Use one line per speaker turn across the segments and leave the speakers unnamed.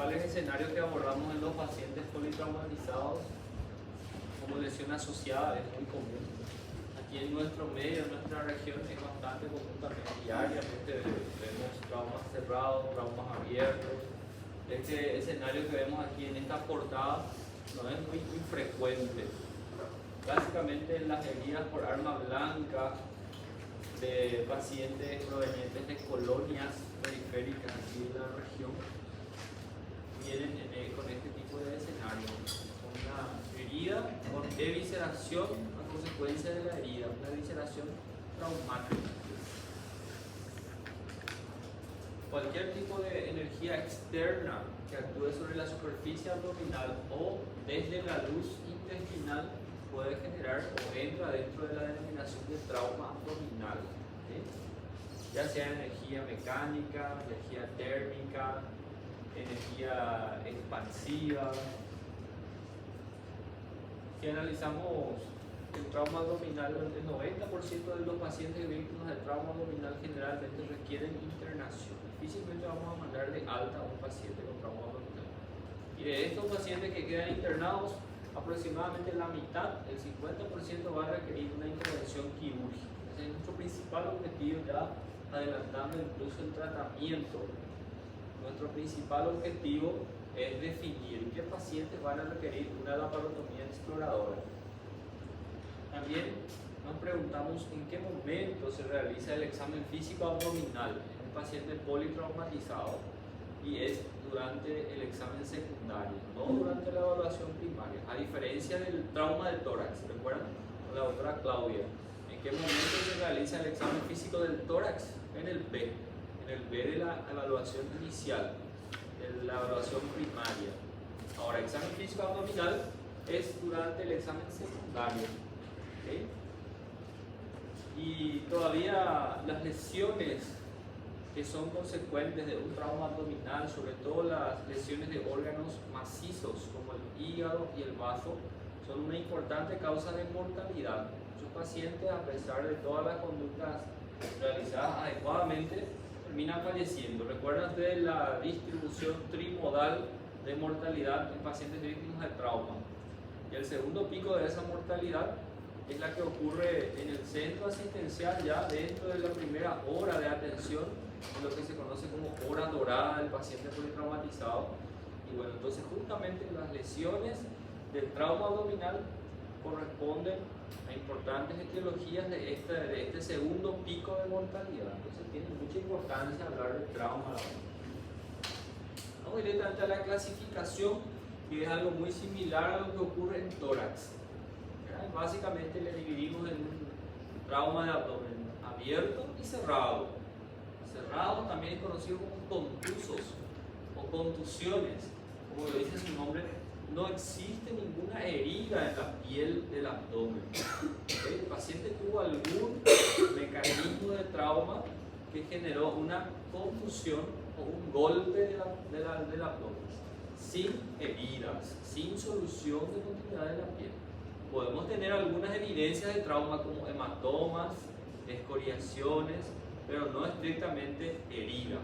principales escenarios que abordamos en los pacientes politraumatizados como lesión asociada es muy común. Aquí en nuestro medio, en nuestra región, es bastante común también. Diariamente vemos traumas cerrados, traumas abiertos. Este escenario que vemos aquí en esta portada no es muy frecuente. Básicamente las heridas por arma blanca de pacientes provenientes de colonias periféricas aquí en la región vienen con este tipo de escenario. Una herida con evisceración a consecuencia de la herida, una evisceración traumática. Cualquier tipo de energía externa que actúe sobre la superficie abdominal o desde la luz intestinal puede generar o entra dentro de la denominación de trauma abdominal, ¿sí? Ya sea energía mecánica, energía térmica, energía expansiva. Si analizamos el trauma abdominal, el 90% de los pacientes víctimas de trauma abdominal generalmente requieren internación. Difícilmente vamos a mandarle alta a un paciente con trauma abdominal. Y de estos pacientes que quedan internados, aproximadamente la mitad, el 50%, va a requerir una intervención quirúrgica. Ese es nuestro principal objetivo, ya adelantando incluso el tratamiento. Nuestro principal objetivo es definir qué pacientes van a requerir una laparotomía exploradora. También nos preguntamos en qué momento se realiza el examen físico abdominal en un paciente politraumatizado, y es durante el examen secundario, no durante la evaluación primaria. A diferencia del trauma de tórax, ¿recuerdan? Con la doctora Claudia, ¿en qué momento se realiza el examen físico del tórax? En el B de la evaluación inicial, de la evaluación primaria. Ahora, el examen físico abdominal es durante el examen secundario. ¿Okay? Y todavía las lesiones que son consecuentes de un trauma abdominal, sobre todo las lesiones de órganos macizos como el hígado y el bazo, son una importante causa de mortalidad. Muchos pacientes, a pesar de todas las conductas realizadas adecuadamente, terminan falleciendo. ¿Recuerdan ustedes la distribución trimodal de mortalidad en pacientes víctimas de trauma? Y el segundo pico de esa mortalidad es la que ocurre en el centro asistencial, ya dentro de la primera hora de atención, en lo que se conoce como hora dorada del paciente politraumatizado. Y bueno, entonces justamente las lesiones del trauma abdominal corresponden a importantes etiologías de este segundo pico de mortalidad. Entonces tiene mucha importancia hablar del trauma. Vamos directamente a la clasificación, que es algo muy similar a lo que ocurre en tórax. Básicamente le dividimos en un trauma de abdomen abierto y cerrado. Cerrado también es conocido como contusos o contusiones. Como lo dice su nombre, no existe ninguna herida en la piel del abdomen. ¿Okay? El paciente tuvo algún mecanismo de trauma que generó una contusión o un golpe del abdomen, sin heridas, sin solución de continuidad de la piel. Podemos tener algunas evidencias de trauma como hematomas, escoriaciones, pero no estrictamente herida.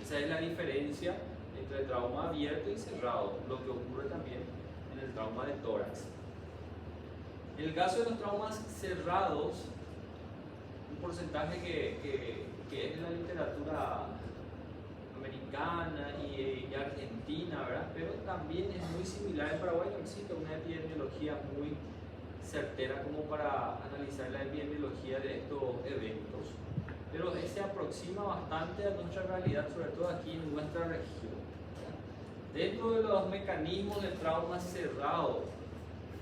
Esa es la diferencia entre el trauma abierto y cerrado, lo que ocurre también en el trauma de tórax. En el caso de los traumas cerrados, un porcentaje que es de la literatura americana y argentina, ¿verdad? Pero también es muy similar. En Paraguay no existe una epidemiología muy certera como para analizar la epidemiología de estos eventos, pero se aproxima bastante a nuestra realidad, sobre todo aquí en nuestra región. Dentro de los mecanismos de trauma cerrado,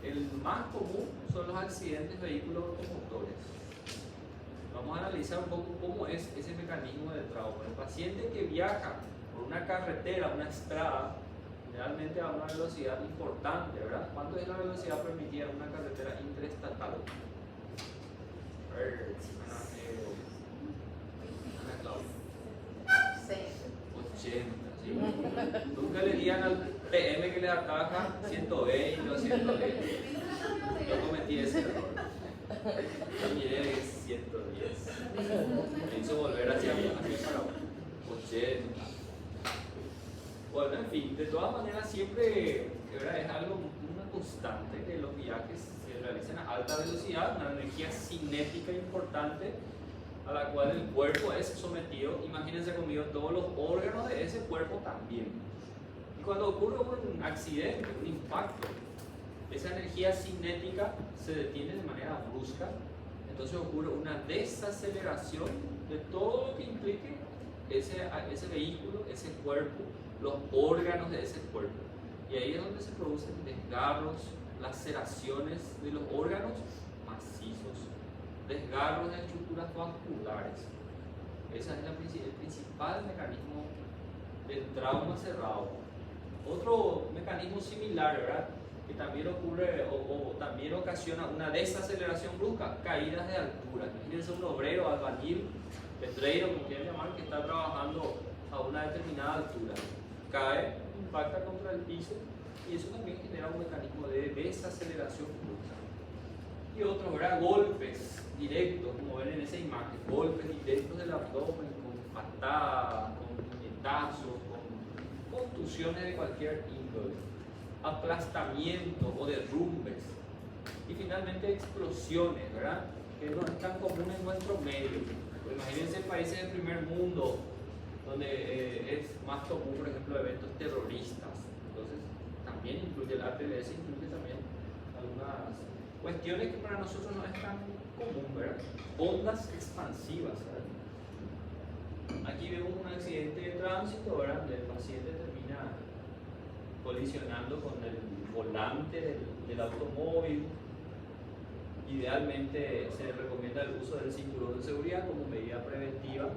el más común son los accidentes vehículos automotores. Vamos a analizar un poco cómo es ese mecanismo de trauma. El paciente que viaja por una carretera, una estrada, generalmente a una velocidad importante, ¿verdad? ¿Cuánto es la velocidad permitida en una carretera interestatal? A ver, Ana Claudia. 80, ¿sí? Nunca le digan al PM que le ataja 120 o 120. Yo cometí ese error. Yo miré 110. Me hizo volver hacia Paraguay. 80. Bueno, en fin, de todas maneras siempre, ¿verdad? Es algo, una constante que los viajes se realizan a alta velocidad, una energía cinética importante a la cual el cuerpo es sometido. Imagínense conmigo, todos los órganos de ese cuerpo también. Y cuando ocurre un accidente, un impacto, esa energía cinética se detiene de manera brusca, entonces ocurre una desaceleración de todo lo que implique ese vehículo, ese cuerpo, los órganos de ese cuerpo. Y ahí es donde se producen desgarros, laceraciones de los órganos macizos, desgarros de estructuras vasculares. Ese es el principal mecanismo del trauma cerrado. Otro mecanismo similar, ¿verdad?, que también ocurre o también ocasiona una desaceleración brusca, caídas de altura. Imagínense un obrero, albañil, pedreiro, como quieran llamar, que está trabajando a una determinada altura. Cae, impacta contra el piso y eso también genera un mecanismo de desaceleración brusca. Y otros, ¿verdad?, golpes directos, como ven en esa imagen, golpes directos del abdomen con patadas, con puñetazos, con contusiones de cualquier índole, aplastamientos o derrumbes, y finalmente explosiones, ¿verdad?, que no es tan común en nuestro medio. Pues imagínense países del primer mundo donde es más común, por ejemplo, eventos terroristas. Entonces también incluye el ATLS, incluye también algunas cuestiones que para nosotros no es tan común, ¿verdad? Ondas expansivas, ¿verdad? Aquí vemos un accidente de tránsito, ¿verdad?, donde el paciente termina colisionando con el volante del automóvil. Idealmente se recomienda el uso del cinturón de seguridad como medida preventiva,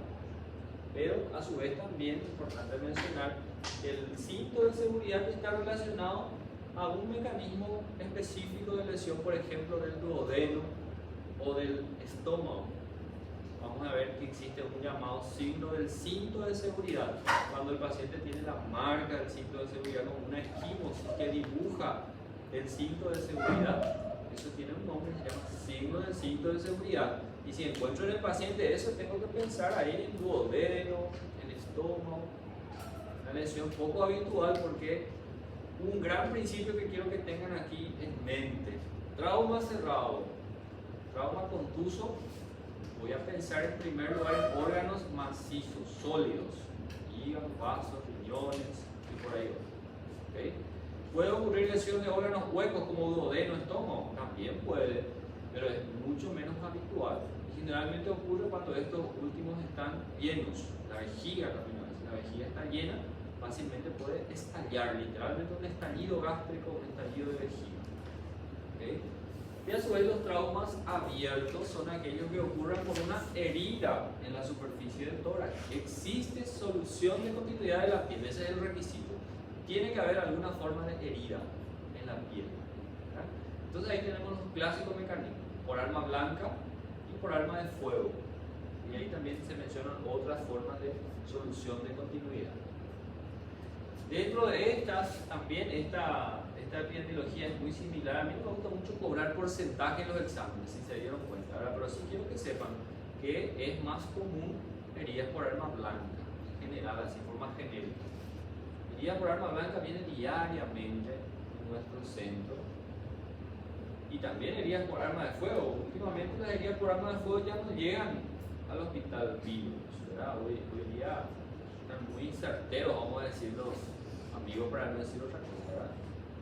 pero a su vez también es importante mencionar que el cinto de seguridad está relacionado a un mecanismo específico de lesión, por ejemplo del duodeno o del estómago. Vamos a ver que existe un llamado signo del cinto de seguridad, cuando el paciente tiene la marca del cinto de seguridad como una esquimosis que dibuja el cinto de seguridad. Eso tiene un nombre, se llama signo del cinto de seguridad. Y si encuentro en el paciente eso, tengo que pensar ahí en duodeno, en estómago. Una lesión poco habitual, porque un gran principio que quiero que tengan aquí en mente: trauma cerrado, trauma contuso. Voy a pensar en primer lugar en órganos macizos, sólidos, hígado, vasos, riñones y por ahí va. ¿Okay? ¿Puede ocurrir lesión de órganos huecos como duodeno, estómago? También puede, pero es mucho menos habitual. Y generalmente ocurre cuando estos últimos están llenos. La vejiga también, si la vejiga está llena, fácilmente puede estallar, literalmente un estallido gástrico, un estallido de vejiga. ¿Okay? Y a su vez los traumas abiertos son aquellos que ocurren por una herida en la superficie del tórax. Existe solución de continuidad de la piel, ese es el requisito. Tiene que haber alguna forma de herida en la piel, ¿verdad? Entonces ahí tenemos los clásicos mecanismos, por arma blanca y por arma de fuego. Y ahí también se mencionan otras formas de solución de continuidad. Dentro de estas, también esta epidemiología es muy similar. A mí me gusta mucho cobrar porcentaje en los exámenes, si se dieron cuenta, ¿verdad? Pero sí quiero que sepan que es más común heridas por arma blanca, en general, así, por más genérica. Heridas por arma blanca vienen diariamente en nuestro centro. Y también heridas por arma de fuego. Últimamente las heridas por arma de fuego ya no llegan al hospital vivos, ¿verdad? Hoy día están muy certeros, vamos a decir los amigos, para no decir otra cosa, ¿verdad?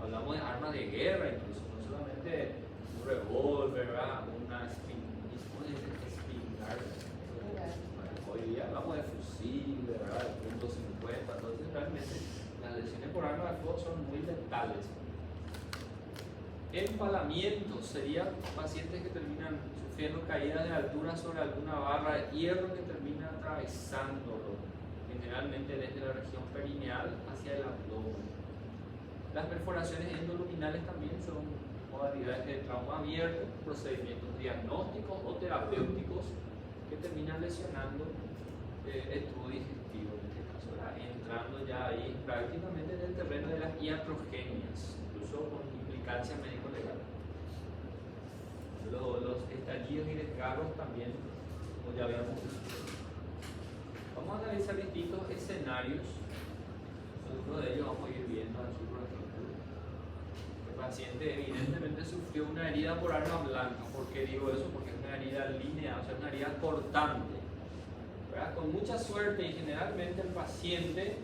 Hablamos de armas de guerra, incluso, no solamente un revólver, ¿verdad? Una espingarda. Hoy día hablamos de fusil, ¿verdad? De .50, entonces realmente las lesiones por arma de fuego son muy letales. Empalamientos serían pacientes que terminan sufriendo caídas de altura sobre alguna barra de hierro que termina atravesándolo, generalmente desde la región perineal hacia el abdomen. Las perforaciones endoluminales también son modalidades de trauma abierto, procedimientos diagnósticos o terapéuticos que terminan lesionando el tubo digestivo, en este caso, ¿verdad? Entrando ya ahí prácticamente en el terreno de las iatrogenias, incluso con implicancia médico-legal. Los estallidos y desgarros también, como ya habíamos visto. Vamos a analizar distintos escenarios algunos de ellos vamos a ir viendo en su protocolo. El paciente evidentemente sufrió una herida por arma blanca. ¿Por qué digo eso? Porque es una herida lineal, o sea, una herida cortante. ¿Verdad? Con mucha suerte y generalmente el paciente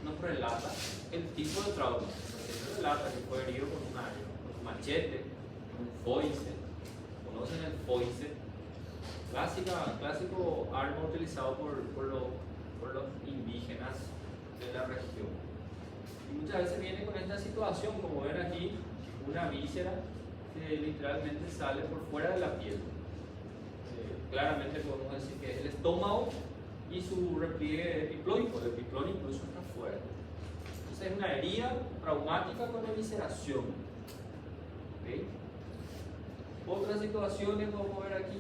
nos relata el tipo de trauma. El paciente relata que fue herido con un machete, con un foice. ¿Conocen el foice? Clásico arma utilizado por los indígenas de la región. Y muchas veces viene con esta situación, como ven aquí, una víscera que literalmente sale por fuera de la piel. Claramente podemos decir que es el estómago y su repliegue epiploico. El epiplón incluso está fuera. Entonces es una herida traumática con evisceración. ¿Okay? Otras situaciones, vamos a ver aquí.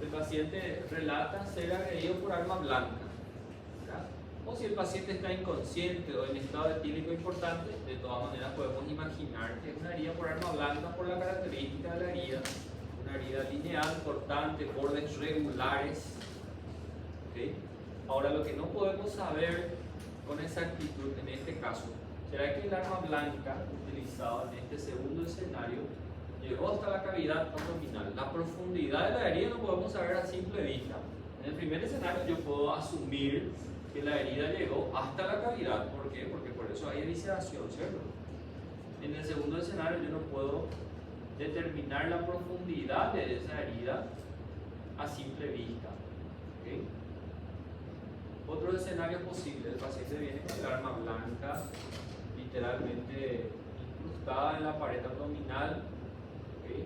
El paciente relata ser agredido por arma blanca. ¿Verdad? O si el paciente está inconsciente o en estado etílico importante, de todas maneras podemos imaginar que es una herida por arma blanca por la característica de la herida. Una herida lineal, cortante, bordes regulares. ¿Okay? Ahora, lo que no podemos saber con exactitud en este caso, será que el arma blanca utilizada en este segundo escenario llegó hasta la cavidad abdominal. La profundidad de la herida no podemos saber a simple vista. En el primer escenario yo puedo asumir que la herida llegó hasta la cavidad. ¿Por qué? Porque por eso hay evisceración, ¿cierto? En el segundo escenario yo no puedo determinar la profundidad de esa herida a simple vista. ¿Okay? Otro escenario posible, el paciente viene con el arma blanca literalmente incrustada en la pared abdominal. ¿Okay?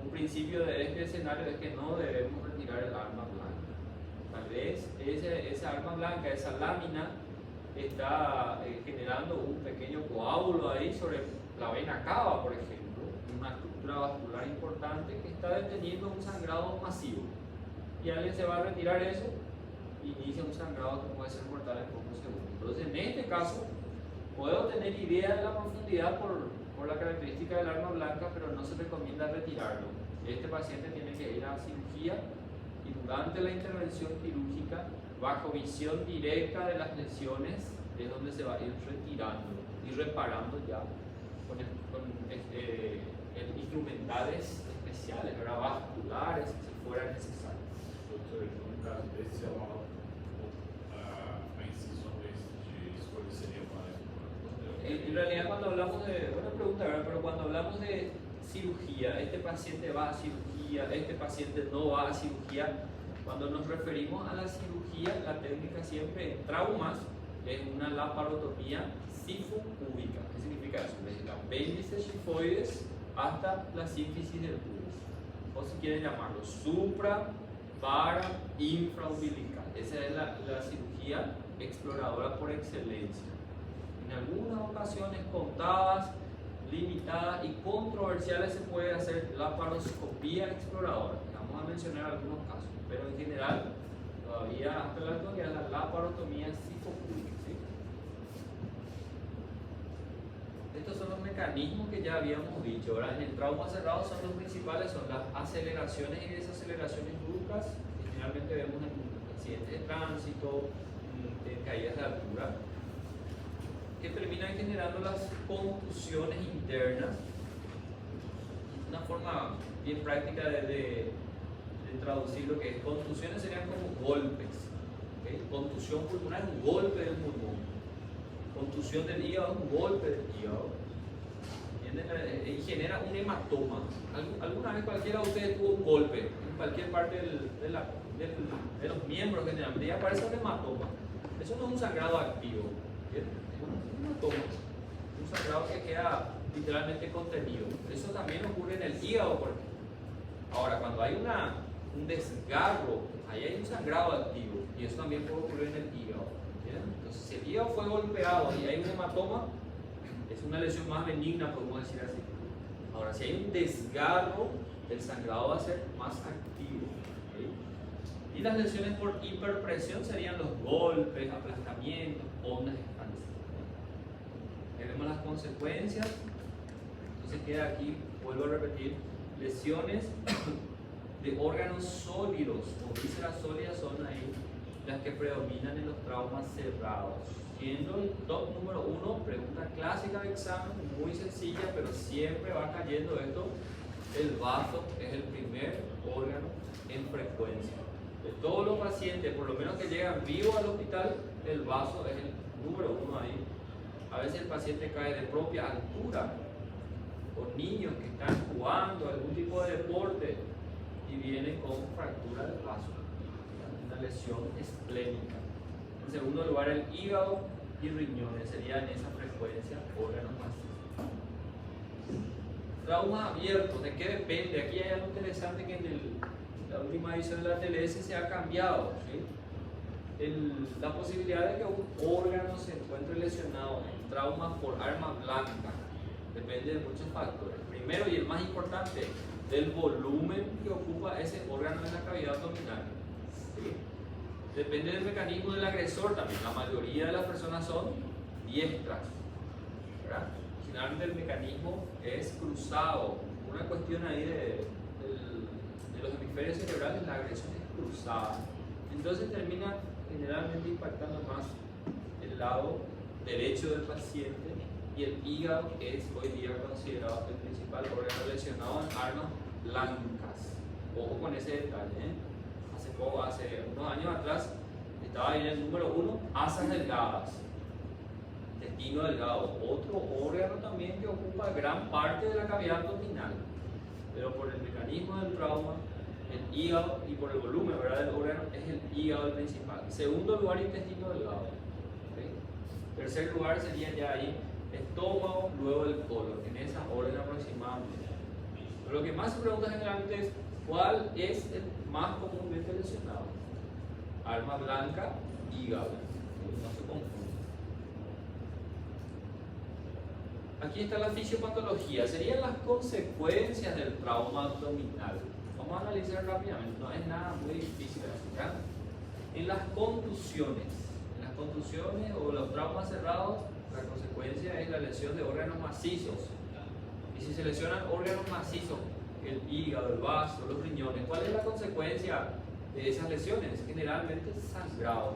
Un principio de este escenario es que no debemos retirar el arma blanca. Tal vez esa arma blanca, esa lámina, está generando un pequeño coágulo ahí sobre la vena cava, por ejemplo, una estructura vascular importante que está deteniendo un sangrado masivo. Y alguien se va a retirar eso y inicia un sangrado que puede ser mortal en pocos segundos. Entonces, en este caso, puedo tener idea de la profundidad por la característica del arma blanca, pero no se recomienda retirarlo. Este paciente tiene que ir a cirugía y durante la intervención quirúrgica, bajo visión directa de las lesiones, es donde se va a ir retirando y reparando ya con instrumentales especiales, vasculares, si fuera necesario.
Doutor, no caso desse, a incisão de escolha seria mais importante?
En realidad, cuando hablamos de, buena pregunta, ¿verdad? Pero cuando hablamos de cirugía, este paciente va a cirugía, este paciente no va a cirugía. Cuando nos referimos a la cirugía, la técnica siempre en traumas es una laparotomía sifocúbica. ¿Qué significa eso? Desde el apéndice sifoides hasta la sínfisis del pubis. O si quieren llamarlo supra, para, infraumbilical. Esa es la cirugía exploradora por excelencia. En algunas ocasiones contadas, limitadas y controversiales se puede hacer laparoscopía exploradora. Vamos a mencionar algunos casos, pero en general todavía hasta la actualidad la laparotomía sifocúbica. ¿Sí? Estos son los mecanismos que ya habíamos dicho. Ahora, en el trauma cerrado son los principales, son las aceleraciones y desaceleraciones bruscas, que generalmente vemos en accidentes de tránsito, en caídas de altura, que terminan generando las contusiones internas. Una forma bien práctica de traducir lo que es contusiones serían como golpes. ¿Okay? Contusión pulmonar es un golpe del pulmón. Contusión del hígado es un golpe del hígado. Y genera un hematoma. Alguna vez cualquiera de ustedes tuvo un golpe en cualquier parte de los miembros generalmente y aparece un hematoma. Eso no es un sangrado activo. ¿Bien? Un hematoma. Un sangrado que queda literalmente contenido. Eso también ocurre en el hígado, por ejemplo. Ahora, cuando hay un desgarro, ahí hay un sangrado activo y eso también puede ocurrir en el hígado. ¿Bien? Entonces, si el hígado fue golpeado y hay un hematoma, es una lesión más benigna, podemos decir así. Ahora, si hay un desgarro, el sangrado va a ser más activo. ¿Okay? Y las lesiones por hiperpresión serían los golpes, aplastamientos, ondas expansivas. Aquí vemos las consecuencias. Entonces queda aquí, vuelvo a repetir, lesiones de órganos sólidos o vísceras sólidas son ahí las que predominan en los traumas cerrados. Siendo el top número 1, pregunta clásica de examen, muy sencilla, pero siempre va cayendo esto. El vaso es el primer órgano en frecuencia. De todos los pacientes, por lo menos que llegan vivos al hospital, el vaso es el número 1 ahí. A veces el paciente cae de propia altura, o niños que están jugando algún tipo de deporte y vienen con fractura del vaso, una lesión esplénica. En segundo lugar, el hígado y riñones serían en esa frecuencia órganos macizos. Traumas abiertos, ¿de qué depende? Aquí hay algo interesante que en la última edición de la TLS se ha cambiado, ¿sí? La posibilidad de que un órgano se encuentre lesionado en traumas por arma blanca depende de muchos factores. Primero y el más importante, del volumen que ocupa ese órgano en la cavidad abdominal, ¿sí? Depende del mecanismo del agresor también. La mayoría de las personas son diestras, ¿verdad? Generalmente el mecanismo es cruzado. Una cuestión ahí de los hemisferios cerebrales, la agresión es cruzada. Entonces termina generalmente impactando más el lado derecho del paciente, y el hígado es hoy día considerado el principal órgano lesionado en armas blancas. Ojo con ese detalle, ¿eh? Hace unos años atrás estaba ahí en el número 1, asas delgadas, intestino delgado, otro órgano también que ocupa gran parte de la cavidad abdominal, pero por el mecanismo del trauma, el hígado, y por el volumen, ¿verdad?, del órgano, es el hígado el principal. Segundo lugar, intestino delgado. ¿Okay? Tercer lugar sería ya ahí estómago, luego el colon, en esa orden aproximadamente. Pero lo que más se pregunta generalmente es ¿cuál es el más comúnmente lesionado? Arma blanca, hígado. No se confunde. Aquí está la fisiopatología. Serían las consecuencias del trauma abdominal. Vamos a analizar rápidamente. No es nada muy difícil de explicar. En las contusiones o los traumas cerrados, la consecuencia es la lesión de órganos macizos. Y si se lesionan órganos macizos, el hígado, el vaso, los riñones, ¿cuál es la consecuencia de esas lesiones? Generalmente sangrado.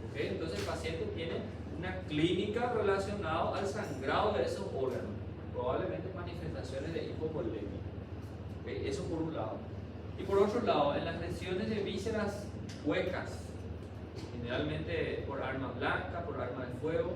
¿Okay? Entonces el paciente tiene una clínica relacionada al sangrado de esos órganos, probablemente manifestaciones de hipovolemia. ¿Okay? Eso por un lado. Y por otro lado, en las lesiones de vísceras huecas, generalmente por arma blanca, por arma de fuego,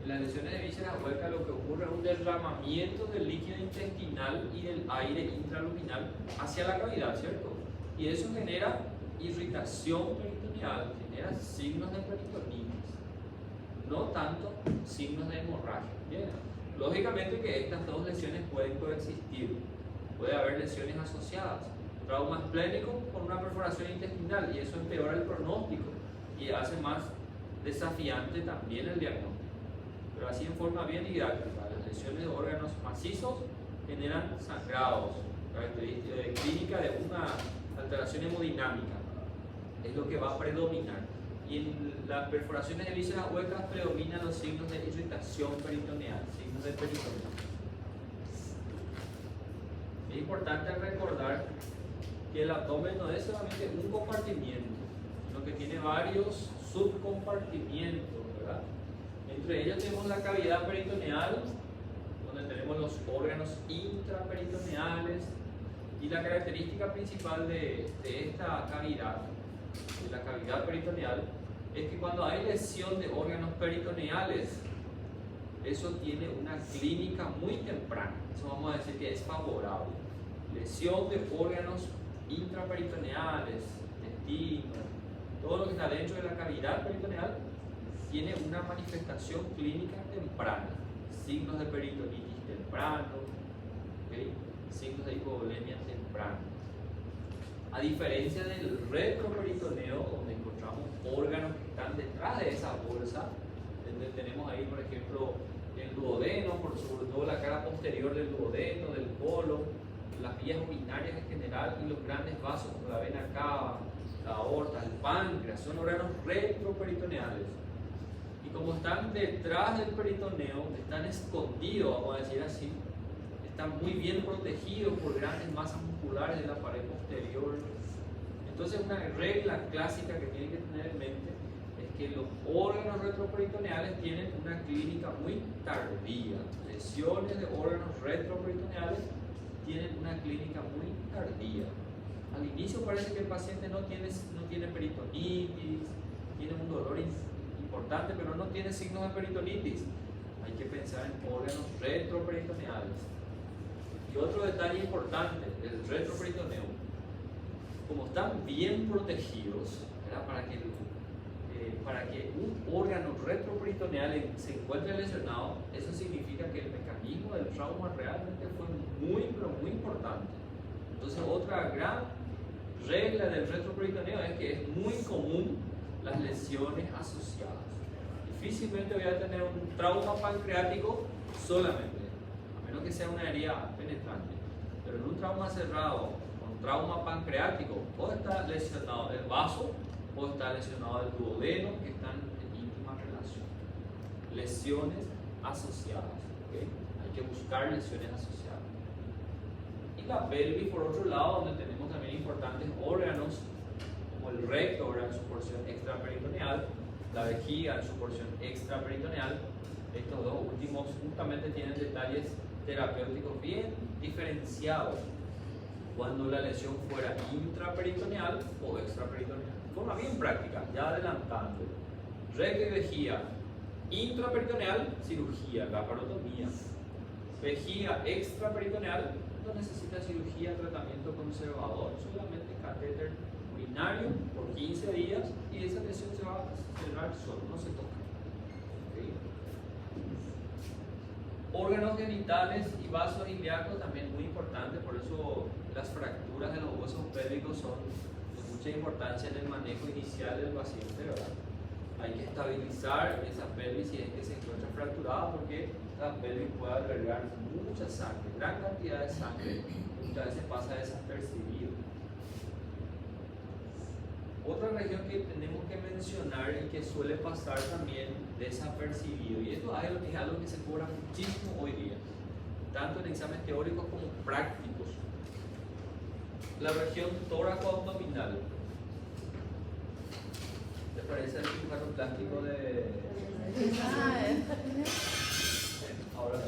en las lesiones de vísceras huecas lo que ocurre es un derramamiento del líquido intestinal y del aire intraluminal hacia la cavidad, ¿cierto? Y eso genera irritación peritoneal, genera signos de peritonitis, no tanto signos de hemorragia. Bien, lógicamente que estas dos lesiones pueden coexistir, puede haber lesiones asociadas, trauma esplénico con una perforación intestinal, y eso empeora el pronóstico y hace más desafiante también el diagnóstico. Pero así en forma bien didáctica, las lesiones de órganos macizos generan sangrados, característica de clínica de una alteración hemodinámica, es lo que va a predominar. Y en las perforaciones de vísceras huecas predominan los signos de irritación peritoneal, signos de peritonitis. Es importante recordar que el abdomen no es solamente un compartimiento, sino que tiene varios subcompartimientos, ¿verdad? Entre ellos tenemos la cavidad peritoneal, donde tenemos los órganos intraperitoneales, y la característica principal de esta cavidad, de la cavidad peritoneal, es que cuando hay lesión de órganos peritoneales, eso tiene una clínica muy temprana, eso vamos a decir que es favorable. Lesión de órganos intraperitoneales, intestino, todo lo que está dentro de la cavidad peritoneal, tiene una manifestación clínica temprana, signos de peritonitis temprano, ¿okay? Signos de hipovolemia temprano. A diferencia del retroperitoneo, donde encontramos órganos que están detrás de esa bolsa, donde tenemos ahí, por ejemplo, el duodeno, por sobre todo la cara posterior del duodeno, del colon, las vías urinarias en general, y los grandes vasos como la vena cava, la aorta, el páncreas, son órganos retroperitoneales. Y como están detrás del peritoneo, están escondidos, vamos a decir así, están muy bien protegidos por grandes masas musculares de la pared posterior. Entonces una regla clásica que tienen que tener en mente es que los órganos retroperitoneales tienen una clínica muy tardía. Lesiones de órganos retroperitoneales tienen una clínica muy tardía. Al inicio parece que el paciente no tiene peritonitis, tiene un dolor importante, pero no tiene signos de peritonitis. Hay que pensar en órganos retroperitoneales. Y otro detalle importante, el retroperitoneo. Como están bien protegidos, ¿verdad? Para que un órgano retroperitoneal se encuentre lesionado, eso significa que el mecanismo del trauma realmente fue muy, pero muy importante. Entonces, otra gran regla del retroperitoneo es que es muy común las lesiones asociadas. Difícilmente voy a tener un trauma pancreático solamente, a menos que sea una herida penetrante. Pero en un trauma cerrado, con trauma pancreático, puede estar lesionado el vaso, puede estar lesionado el duodeno, que están en íntima relación. Lesiones asociadas, ¿okay? Hay que buscar lesiones asociadas. Y la pelvis, por otro lado, donde tenemos también importantes órganos, como el recto, ahora en su porción extraperitoneal, la vejiga en su porción extraperitoneal. Estos dos últimos justamente tienen detalles terapéuticos bien diferenciados cuando la lesión fuera intraperitoneal o extraperitoneal. De forma bien práctica, ya adelantando. Recto y vejiga intraperitoneal, cirugía, laparotomía. Vejiga extraperitoneal, no necesita cirugía, tratamiento conservador, solamente catéter urinario por 15 días y esa lesión se va a cerrar solo, no se toca. ¿Okay? Órganos genitales y vasos ilíacos también muy importantes, por eso las fracturas de los huesos pélvicos son de mucha importancia en el manejo inicial del paciente, ¿verdad? Hay que estabilizar esa pelvis si es que se encuentra fracturada, porque la pelvis puede albergar mucha sangre, gran cantidad de sangre, muchas veces pasa desapercibido. Otra región que tenemos que mencionar y que suele pasar también desapercibido, y esto es algo que se cobra muchísimo hoy día, tanto en exámenes teóricos como prácticos, la región tóraco-abdominal. ¿Te parece el cirujano plástico de...? Ahora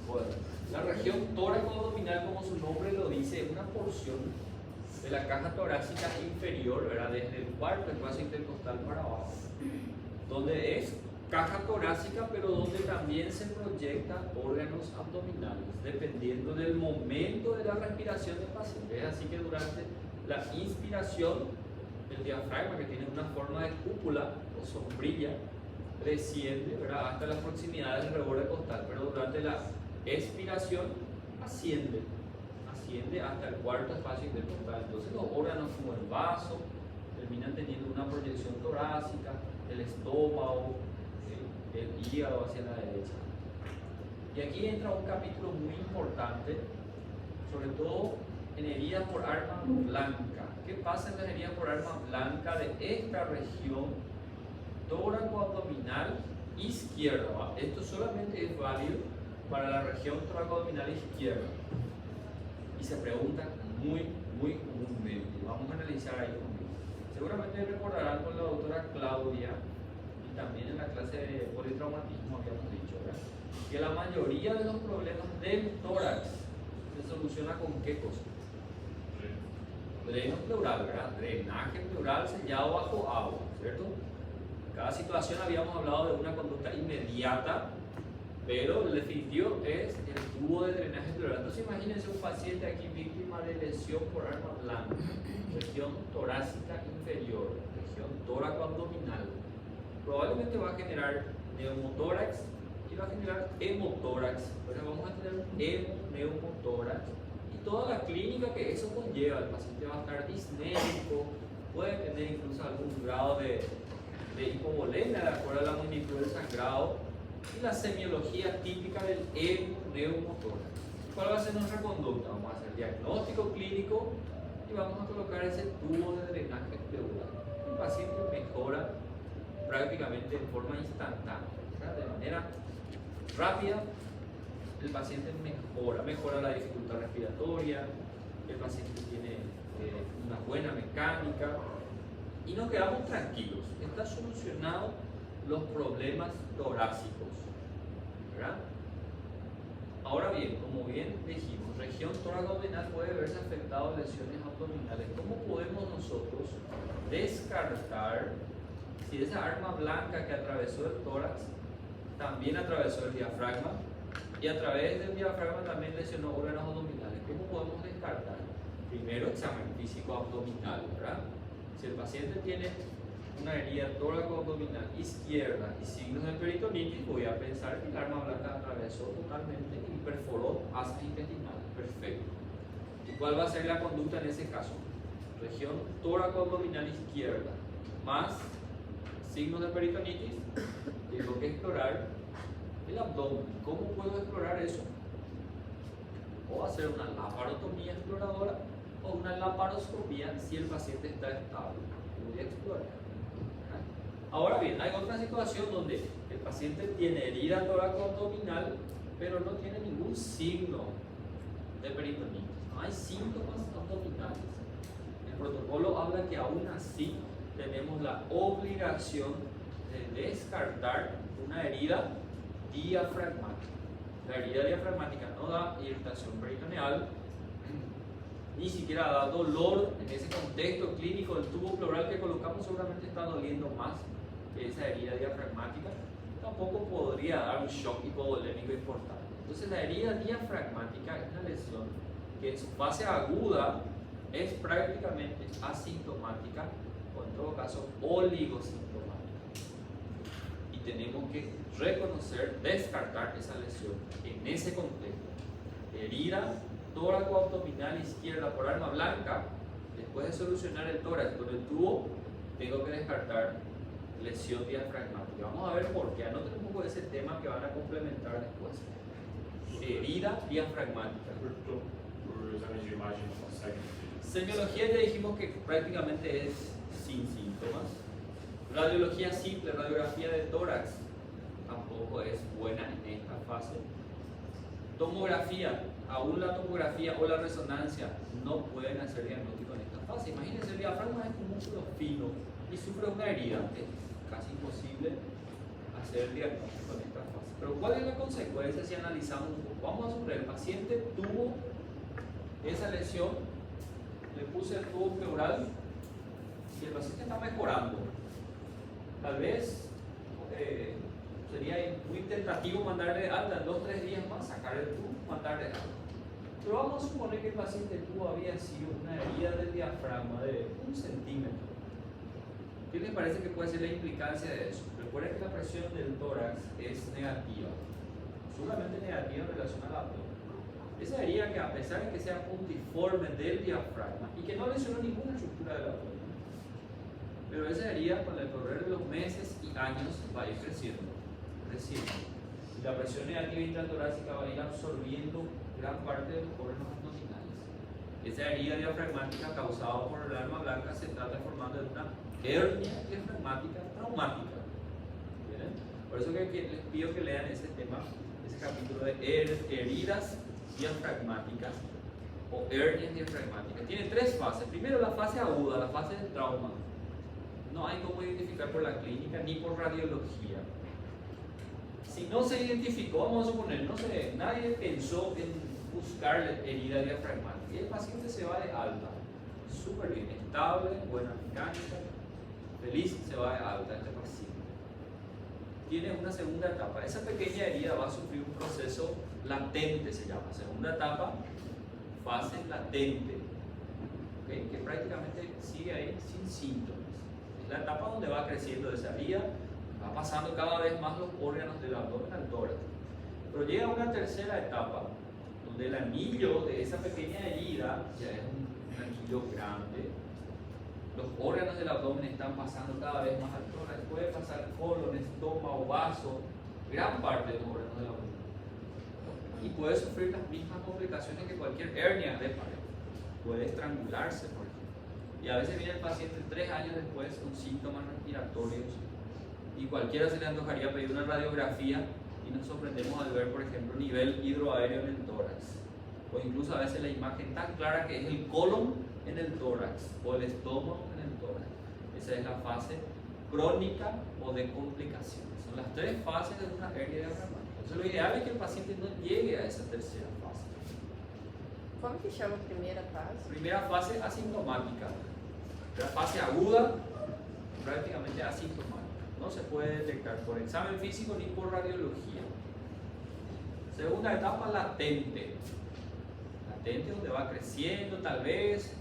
bueno, la región tóraco-abdominal, como su nombre lo dice, es una porción de la caja torácica inferior, ¿verdad? Desde el cuarto espacio intercostal para abajo, donde es caja torácica, pero donde también se proyectan órganos abdominales, dependiendo del momento de la respiración del paciente. Es así que durante la inspiración, el diafragma, que tiene una forma de cúpula o sombrilla, desciende, ¿verdad?, hasta las proximidades del reborde costal, pero durante la expiración asciende hasta el cuarto espacio intercostal. Entonces los órganos como el vaso terminan teniendo una proyección torácica, el estómago, el hígado hacia la derecha. Y aquí entra un capítulo muy importante, sobre todo en heridas por arma blanca. ¿Qué pasa en las heridas por arma blanca de esta región tóraco-abdominal izquierda? Esto solamente es válido para la región tóraco-abdominal izquierda. Y se pregunta muy comúnmente. Vamos a analizar ahí conmigo. Seguramente recordarán con la doctora Claudia, y también en la clase de politraumatismo habíamos dicho, ¿verdad?, que la mayoría de los problemas del tórax se soluciona con ¿qué cosa? Dreno pleural, ¿verdad? Drenaje pleural sellado bajo agua, ¿cierto? En cada situación habíamos hablado de una conducta inmediata, pero el definitivo es el tubo de drenaje pleural. Entonces imagínense un paciente aquí víctima de lesión por arma blanca, región torácica inferior, región tóraco-abdominal. Probablemente va a generar neumotórax y va a generar hemotórax. Pero vamos a tener un hemoneumotórax y toda la clínica que eso conlleva. El paciente va a estar disnéico, puede tener incluso algún grado de hipovolemia de acuerdo a la magnitud del sangrado, y la semiología típica del hemoneumotórax. ¿Cuál va a ser nuestra conducta? Vamos a hacer diagnóstico clínico y vamos a colocar ese tubo de drenaje pleural. El paciente mejora prácticamente en forma instantánea, ¿verdad? De manera rápida. El paciente mejora la dificultad respiratoria, el paciente tiene una buena mecánica, y nos quedamos tranquilos. Está solucionado los problemas torácicos, ¿verdad? Ahora bien, como bien dijimos, región tóraco-abdominal puede verse afectado a lesiones abdominales. ¿Cómo podemos nosotros descartar si esa arma blanca que atravesó el tórax también atravesó el diafragma y a través del diafragma también lesionó órganos abdominales? ¿Cómo podemos descartar? Primero, examen físico abdominal, ¿verdad? Si el paciente tiene una herida tóraco-abdominal izquierda y signos de peritonitis, voy a pensar que el arma blanca atravesó totalmente y perforó asas intestinales. Perfecto. ¿Y cuál va a ser la conducta en ese caso? Región tóraco-abdominal izquierda más signos de peritonitis, tengo que explorar el abdomen. ¿Cómo puedo explorar eso? O hacer una laparotomía exploradora o una laparoscopía si el paciente está estable. Voy a explorar. Ahora bien, hay otra situación donde el paciente tiene herida tóraco-abdominal, pero no tiene ningún signo de peritonitis. No hay síntomas abdominales. El protocolo habla que aún así tenemos la obligación de descartar una herida diafragmática. La herida diafragmática no da irritación peritoneal, ni siquiera da dolor. En ese contexto clínico, el tubo pleural que colocamos seguramente está doliendo más que esa herida diafragmática. Tampoco podría dar un shock hipovolémico importante. Entonces, la herida diafragmática es una lesión que en su fase aguda es prácticamente asintomática o en todo caso oligosintomática. Y tenemos que reconocer, descartar esa lesión en ese contexto. Herida tóraco-abdominal izquierda por arma blanca, después de solucionar el tórax con el tubo, tengo que descartar lesión diafragmática. Vamos a ver por qué. Anoten un poco ese tema que van a complementar después. Herida diafragmática.
Por examen de imagem não consegue.
Semiología ya dijimos que prácticamente es sin síntomas. Radiología simple, radiografía de tórax, tampoco es buena en esta fase. Tomografía, aún la tomografía o la resonancia no pueden hacer diagnóstico en esta fase. Imagínense, el diafragma es un músculo fino y sufre una herida. Es casi imposible hacer diagnóstico en esta fase. Pero ¿cuál es la consecuencia si analizamos un poco? Vamos a suponer, el paciente tuvo esa lesión, le puse el tubo pleural y el paciente está mejorando. Tal vez sería muy tentativo mandarle de alta en 2-3 días más, sacar el tubo, mandarle de alta. Pero vamos a suponer que el paciente tubo había sido una herida del diafragma de 1 centímetro. ¿Qué les parece que puede ser la implicancia de eso? Recuerden que la presión del tórax es negativa, solamente negativa en relación al abdomen. Esa herida que a pesar de que sea puntiforme del diafragma y que no lesionó ninguna estructura del abdomen, pero esa herida con el correr de los meses y años va a ir creciendo. Y la presión negativa intratorácica va a ir absorbiendo gran parte de los órganos abdominales. Esa herida diafragmática causada por el arma blanca se trata formando de una hernia diafragmática traumática. ¿Bien? Por eso que les pido que lean ese tema, ese capítulo de heridas diafragmáticas o hernias diafragmáticas. Tiene 3 fases. Primero, la fase aguda, la fase de trauma. No hay cómo identificar por la clínica ni por radiología. Si no se identificó, vamos a suponer, nadie pensó en buscar herida diafragmática y el paciente se va de alta, súper bien, estable, buena mecánica, feliz, se va de alta este paciente. Tiene una segunda etapa. Esa pequeña herida va a sufrir un proceso latente, se llama. Segunda etapa, fase latente, ¿okay? Que prácticamente sigue ahí sin síntomas. Es la etapa donde va creciendo esa herida, va pasando cada vez más los órganos del abdomen al tórax. Pero llega una tercera etapa, donde el anillo de esa pequeña herida ya es un anillo grande. Los órganos del abdomen están pasando cada vez más al tórax. Puede pasar colon, estómago, vaso, gran parte de los órganos del abdomen. Y puede sufrir las mismas complicaciones que cualquier hernia de pared. Puede estrangularse, por ejemplo. Y a veces viene el paciente 3 años después con síntomas respiratorios y cualquiera se le antojaría pedir una radiografía y nos sorprendemos al ver, por ejemplo, nivel hidroaéreo en el tórax. O incluso a veces la imagen tan clara que es el colon en el tórax o el estómago en el tórax. Esa es la fase crónica o de complicaciones. Son las tres fases de una hernia diafragmática. Entonces lo ideal es que el paciente no llegue a esa tercera fase.
Como que chama a primeira fase?
Primera fase asintomática. La fase aguda, prácticamente asintomática. No se puede detectar por examen físico ni por radiología. Segunda etapa, latente. Latente, donde va creciendo, tal vez.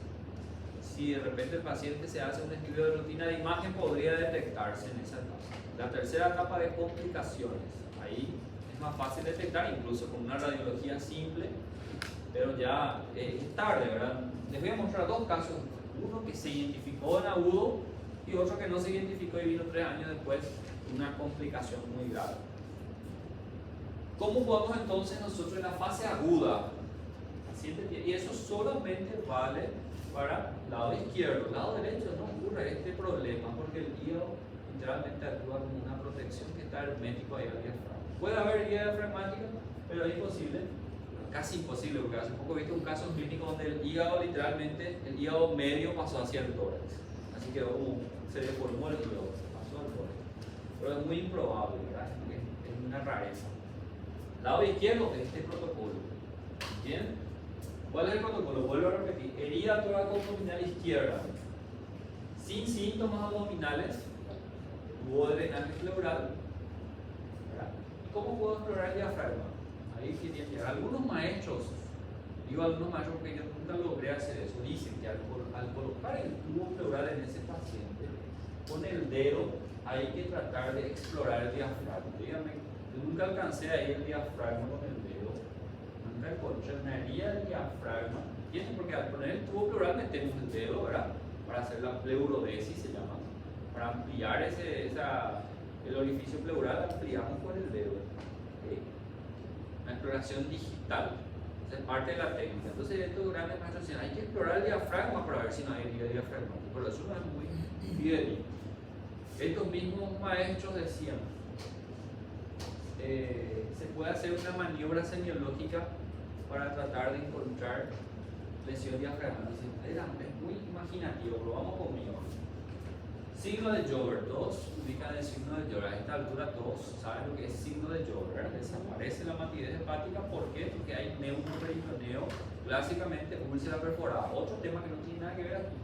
Si de repente el paciente se hace un estudio de rutina de imagen, podría detectarse en esa etapa. La tercera etapa de complicaciones. Ahí es más fácil detectar, incluso con una radiología simple, pero ya es tarde, ¿verdad? Les voy a mostrar dos casos. Uno que se identificó en agudo y otro que no se identificó y vino 3 años después, una complicación muy grave. ¿Cómo podemos entonces nosotros en la fase aguda? Y eso solamente vale para el lado izquierdo. El lado derecho no ocurre este problema porque el hígado literalmente actúa como una protección que está hermético ahí al diafragma. Puede haber herida diafragmática, pero es imposible, casi imposible, porque hace poco he visto un caso clínico donde el hígado literalmente, el hígado medio pasó hacia el tórax. Así que se deformó el hígado, pasó al tórax. Pero es muy improbable, ¿verdad? Es una rareza. Lado izquierdo de este protocolo. ¿Bien? ¿Cuál es el protocolo? Vuelvo a repetir. Herida toracoabdominal izquierda. Sin síntomas abdominales. Tubo de drenaje pleural. ¿Verdad? ¿Cómo puedo explorar el diafragma? Ahí tienen que algunos maestros, digo algunos maestros porque yo nunca logré hacer eso, dicen que al colocar el tubo pleural en ese paciente, con el dedo hay que tratar de explorar el diafragma. Díganme, yo nunca alcancé ahí el diafragma con el dedo, nunca encontraría el diafragma. ¿Entienden? Porque al poner el tubo pleural metemos el dedo, ¿verdad? Para hacer la pleurodesis, se llama, para ampliar el orificio pleural, ampliamos con el dedo. ¿Okay? Una exploración digital, esa es parte de la técnica. Entonces estos grandes maestros dicen, hay que explorar el diafragma para ver si no hay herida diafragmática, pero eso no es muy fidedigno. Estos mismos maestros decían, se puede hacer una maniobra semiológica para tratar de encontrar lesión diafragmática. Es muy imaginativo, pero vamos conmigo. Signo de Joubert, todos ubican el signo de Joubert. A esta altura todos saben lo que es signo de Joubert. Desaparece la matidez hepática, ¿por qué? Porque hay neumoperitoneo, clásicamente úlcera perforada. Otro tema que no tiene nada que ver aquí.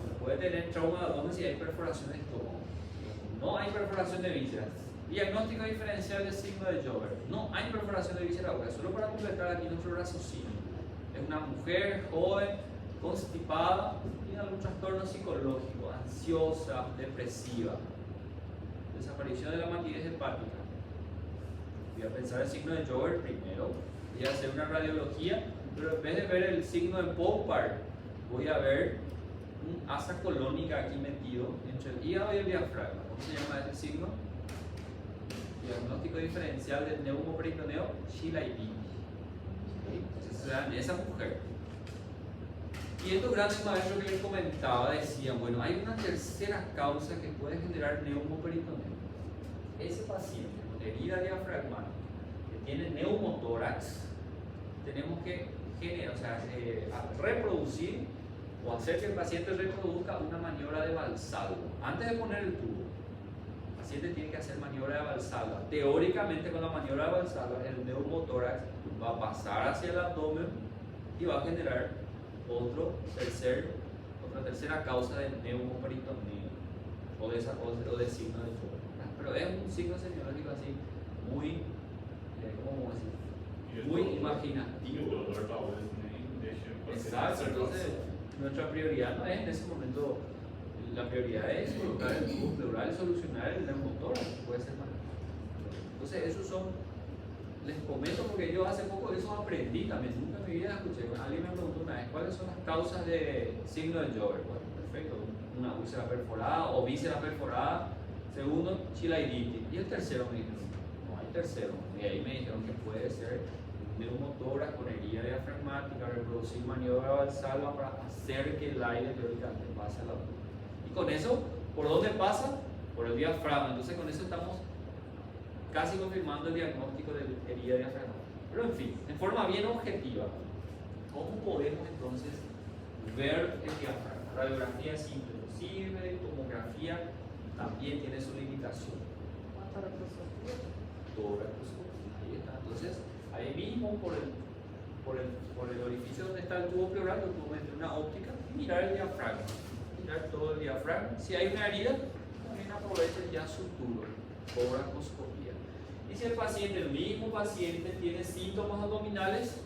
Bueno, puede tener trauma de abdomen si hay perforación de estómago. No hay perforación de vísceras. Diagnóstico diferencial del signo de Joubert. No hay perforación de vísceras agudas. Solo para completar aquí nuestro raciocinio. Es una mujer joven, constipada, tiene algún trastorno psicológico, ansiosa, depresiva, desaparición de la matidez hepática. Voy a pensar el signo de Joubert primero, voy a hacer una radiología, pero en vez de ver el signo de Poupart, voy a ver un asa colónica aquí metido entre el hígado y el diafragma. ¿Cómo se llama ese signo? Diagnóstico diferencial del neumoperitoneo, Chilaiditi. Entonces se da en esa mujer. Y estos grandes maestros que les comentaba decían, bueno, hay una tercera causa que puede generar neumoperitoneo. Ese paciente con herida diafragmática que tiene neumotórax, tenemos que reproducir o hacer que el paciente reproduzca una maniobra de Valsalva. Antes de poner el tubo, el paciente tiene que hacer maniobra de Valsalva. Teóricamente con la maniobra de Valsalva, el neumotórax va a pasar hacia el abdomen y va a generar otra tercera causa de neumoperitoneo o de signo de Joubert. Pero es un signo semiológico así muy, ¿cómo decir? Muy imaginativo. Exacto, entonces nuestra prioridad no es en ese momento, la prioridad es colocar el tubo pleural y solucionar el neumotórax, puede ser más. Entonces esos son, les comento porque yo hace poco eso aprendí también, nunca en mi vida escuché. Alguien me preguntó una vez, ¿cuáles son las causas de signo de Joubert? Bueno, perfecto, una úlcera perforada o víscera perforada. Segundo, chilaiditi. Y el tercero me dijeron, no hay tercero. Y ahí me dijeron que puede ser neumotórax con herida diafragmática, reproducir maniobra Valsalva para hacer que el aire teóricamente pase al abdomen. Y con eso, ¿por dónde pasa? Por el diafragma. Entonces con eso estamos casi confirmando el diagnóstico de herida diafragmática. Pero en fin, en forma bien objetiva, ¿cómo podemos entonces ver el diafragma? radiografía simple no sirve, tomografía también tiene su limitación. Toracoscopía, ahí está. Entonces, ahí mismo por el orificio donde está el tubo pleural, tú puedes meter una óptica y mirar el diafragma, mirar todo el diafragma. Si hay una herida, también aprovechen ya su tubo, toracoscopía. Y si el mismo paciente tiene síntomas abdominales,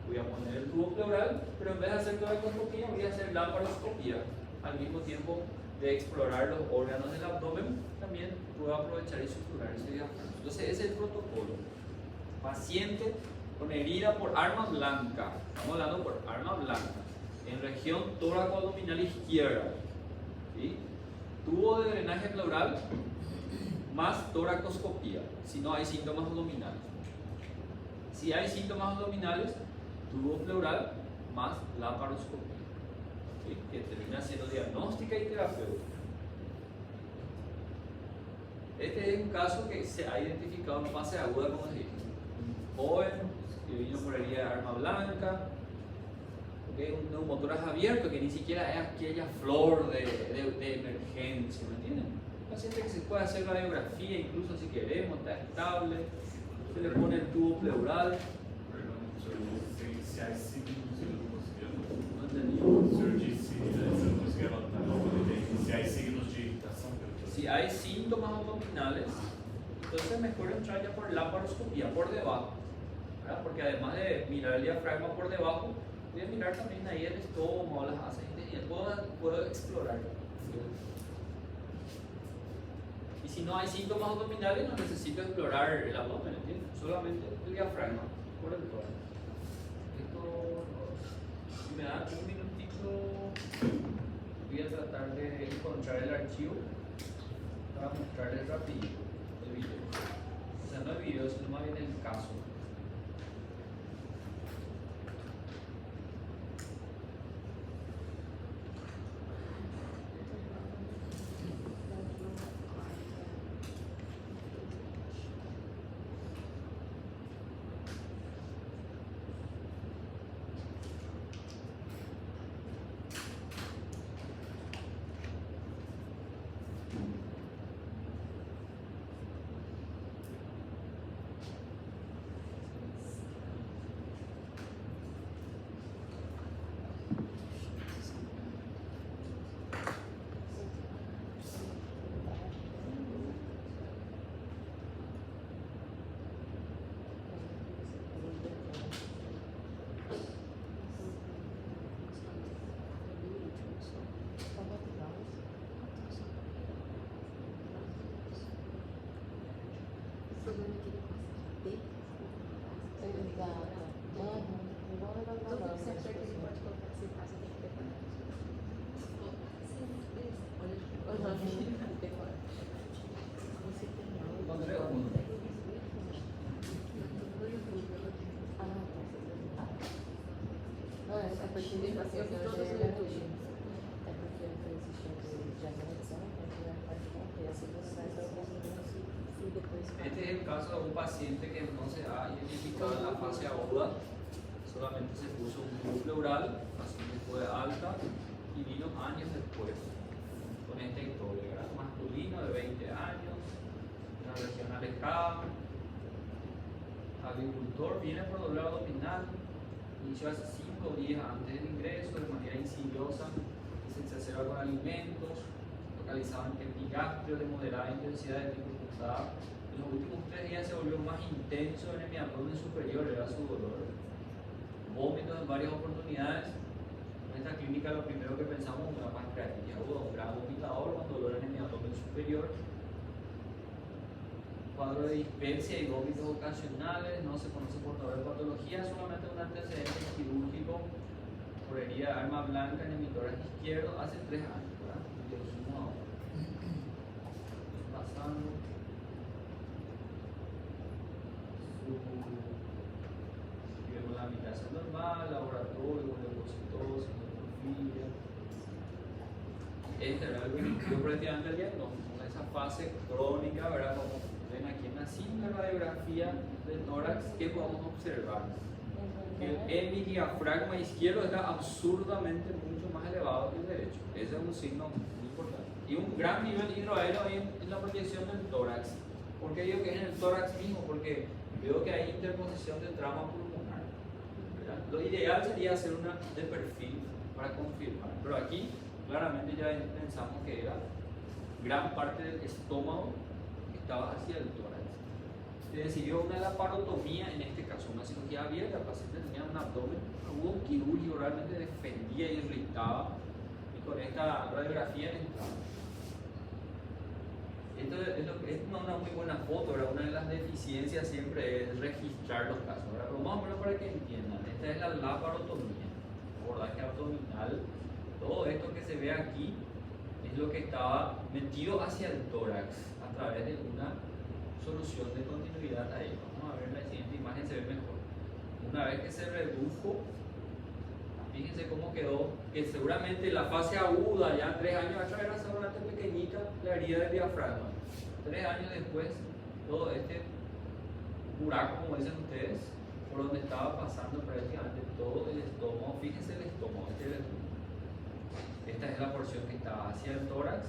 voy a poner el tubo pleural, pero en vez de hacer toracoscopía, voy a hacer laparoscopía. Al mismo tiempo de explorar los órganos del abdomen, también puedo aprovechar y suturar ese diafragma. Entonces, ese es el protocolo. Paciente con herida por arma blanca, estamos hablando por arma blanca, en región tóraco-abdominal izquierda, ¿sí? Tubo de drenaje pleural más toracoscopía, si no hay síntomas abdominales. Si hay síntomas abdominales, tubo pleural más laparoscopía, ¿sí? Que termina siendo diagnóstica y terapéutica. Este es un caso que se ha identificado en fase aguda, como se dice. Un joven que vino por herida de arma blanca, ¿okay? Un neumotórax abierto que ni siquiera es aquella flor de emergencia, ¿me entienden? Un paciente que se puede hacer radiografía, incluso si queremos, está estable, se le pone el tubo pleural.
Se hay signos de
No entendí.
o senhor disse, eu não consegui anotar, se hay signos de irritação.
Si hay síntomas abdominales, entonces mejor entrar ya por laparoscopía, por debajo, ¿verdad? Porque además de mirar el diafragma por debajo, voy a mirar también ahí el estómago, las asas intestinales, puedo explorar. Y si no hay síntomas abdominales, no necesito explorar el abdomen, ¿entiendes? Solamente el diafragma, por el tórax. Esto, si me dan un minutito, voy a tratar de encontrar el archivo para mostrarles rapidito el video. O sea, no el video, sino más bien el caso. Este es el caso de un paciente que entonces ha identificado en la fase aguda, solamente se puso un tubo pleural, el paciente fue alta y vino años después con esta historia, ¿verdad? Masculino de 20 años, una región alejada, agricultor, viene por dolor abdominal, inició hace 5 días antes del ingreso, de manera insidiosa, se exacerba con alimentos, localizado en epigastrio de moderada intensidad de tipo cruzada. En los últimos 3 días se volvió más intenso en el abdomen superior, era su dolor. Vómitos en varias oportunidades. En esta clínica lo primero que pensamos es una pancreatitis aguda, un gran vomitador con dolor en el abdomen superior. Cuadro de dispepsia y vómitos ocasionales, no se conoce portador de patología, solamente un antecedente quirúrgico por herida de arma blanca en el tórax izquierdo hace 3 años, ¿verdad? Lo dijimos ahora. Pasando. Vemos la habitación normal, laboratorio, leucocitosis, neutrofilia. Este era algo que prácticamente el diagnóstico, esa fase crónica, ¿verdad? Como ven aquí en la simple radiografía del tórax, ¿qué podemos observar? El hemidiafragma izquierdo está absurdamente mucho más elevado que el derecho. Ese es un signo muy importante. Y un gran nivel hidroaéreo hay en la proyección del tórax. ¿Por qué digo que es en el tórax mismo? Porque veo que hay interposición de trama pulmonar, ¿verdad? Lo ideal sería hacer una de perfil para confirmar. Pero aquí claramente ya pensamos que era gran parte del estómago que estaba hacia el tórax. Se decidió una laparotomía, en este caso una cirugía abierta. El paciente tenía un abdomen, un quirúrgico realmente defendía y irritaba, y con esta radiografía entraba. Esto es una muy buena foto, ¿verdad? Una de las deficiencias siempre es registrar los casos, ¿verdad? Pero más o menos para que entiendan, esta es la laparotomía, abordaje abdominal. Todo esto que se ve aquí es lo que estaba metido hacia el tórax a través de una solución de continuidad ahí. Vamos a ver la siguiente imagen, se ve mejor. Una vez que se redujo, fíjense cómo quedó, que seguramente la fase aguda ya 3 años atrás era solamente pequeñita la herida del diafragma. 3 años después, todo este buraco, como dicen ustedes, por donde estaba pasando prácticamente todo el estómago. Fíjense el estómago, este es el estómago. Esta es la porción que estaba hacia el tórax,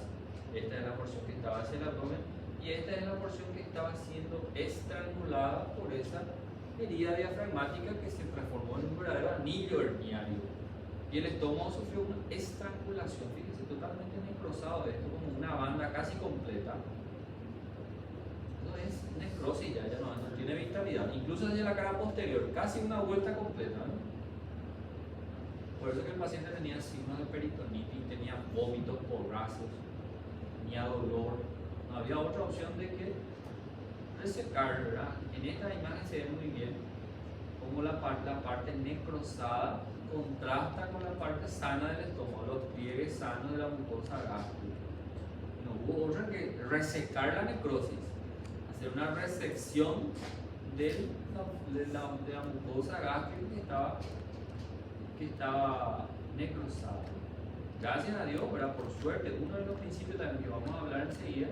esta es la porción que estaba hacia el abdomen, y esta es la porción que estaba siendo estrangulada por esa herida diafragmática que se transformó en un verdadero anillo herniario. Y el estómago sufrió una estrangulación, fíjense, totalmente necrosado, esto como una banda casi completa. Eso es necrosis, ya no tiene vitalidad, incluso desde la cara posterior, casi una vuelta completa, ¿no? Por eso que el paciente tenía signos de peritonitis, tenía vómitos porrazos, tenía dolor. No había otra opción de que resecar, ¿verdad? En esta imagen se ve muy bien cómo la parte necrosada contrasta con la parte sana del estómago, los pliegues sanos de la mucosa gástrica. No hubo otra que resecar la necrosis, hacer una resección de la mucosa gástrica que estaba necrosada. Gracias a Dios, ¿verdad? Por suerte, uno de los principios también que vamos a hablar enseguida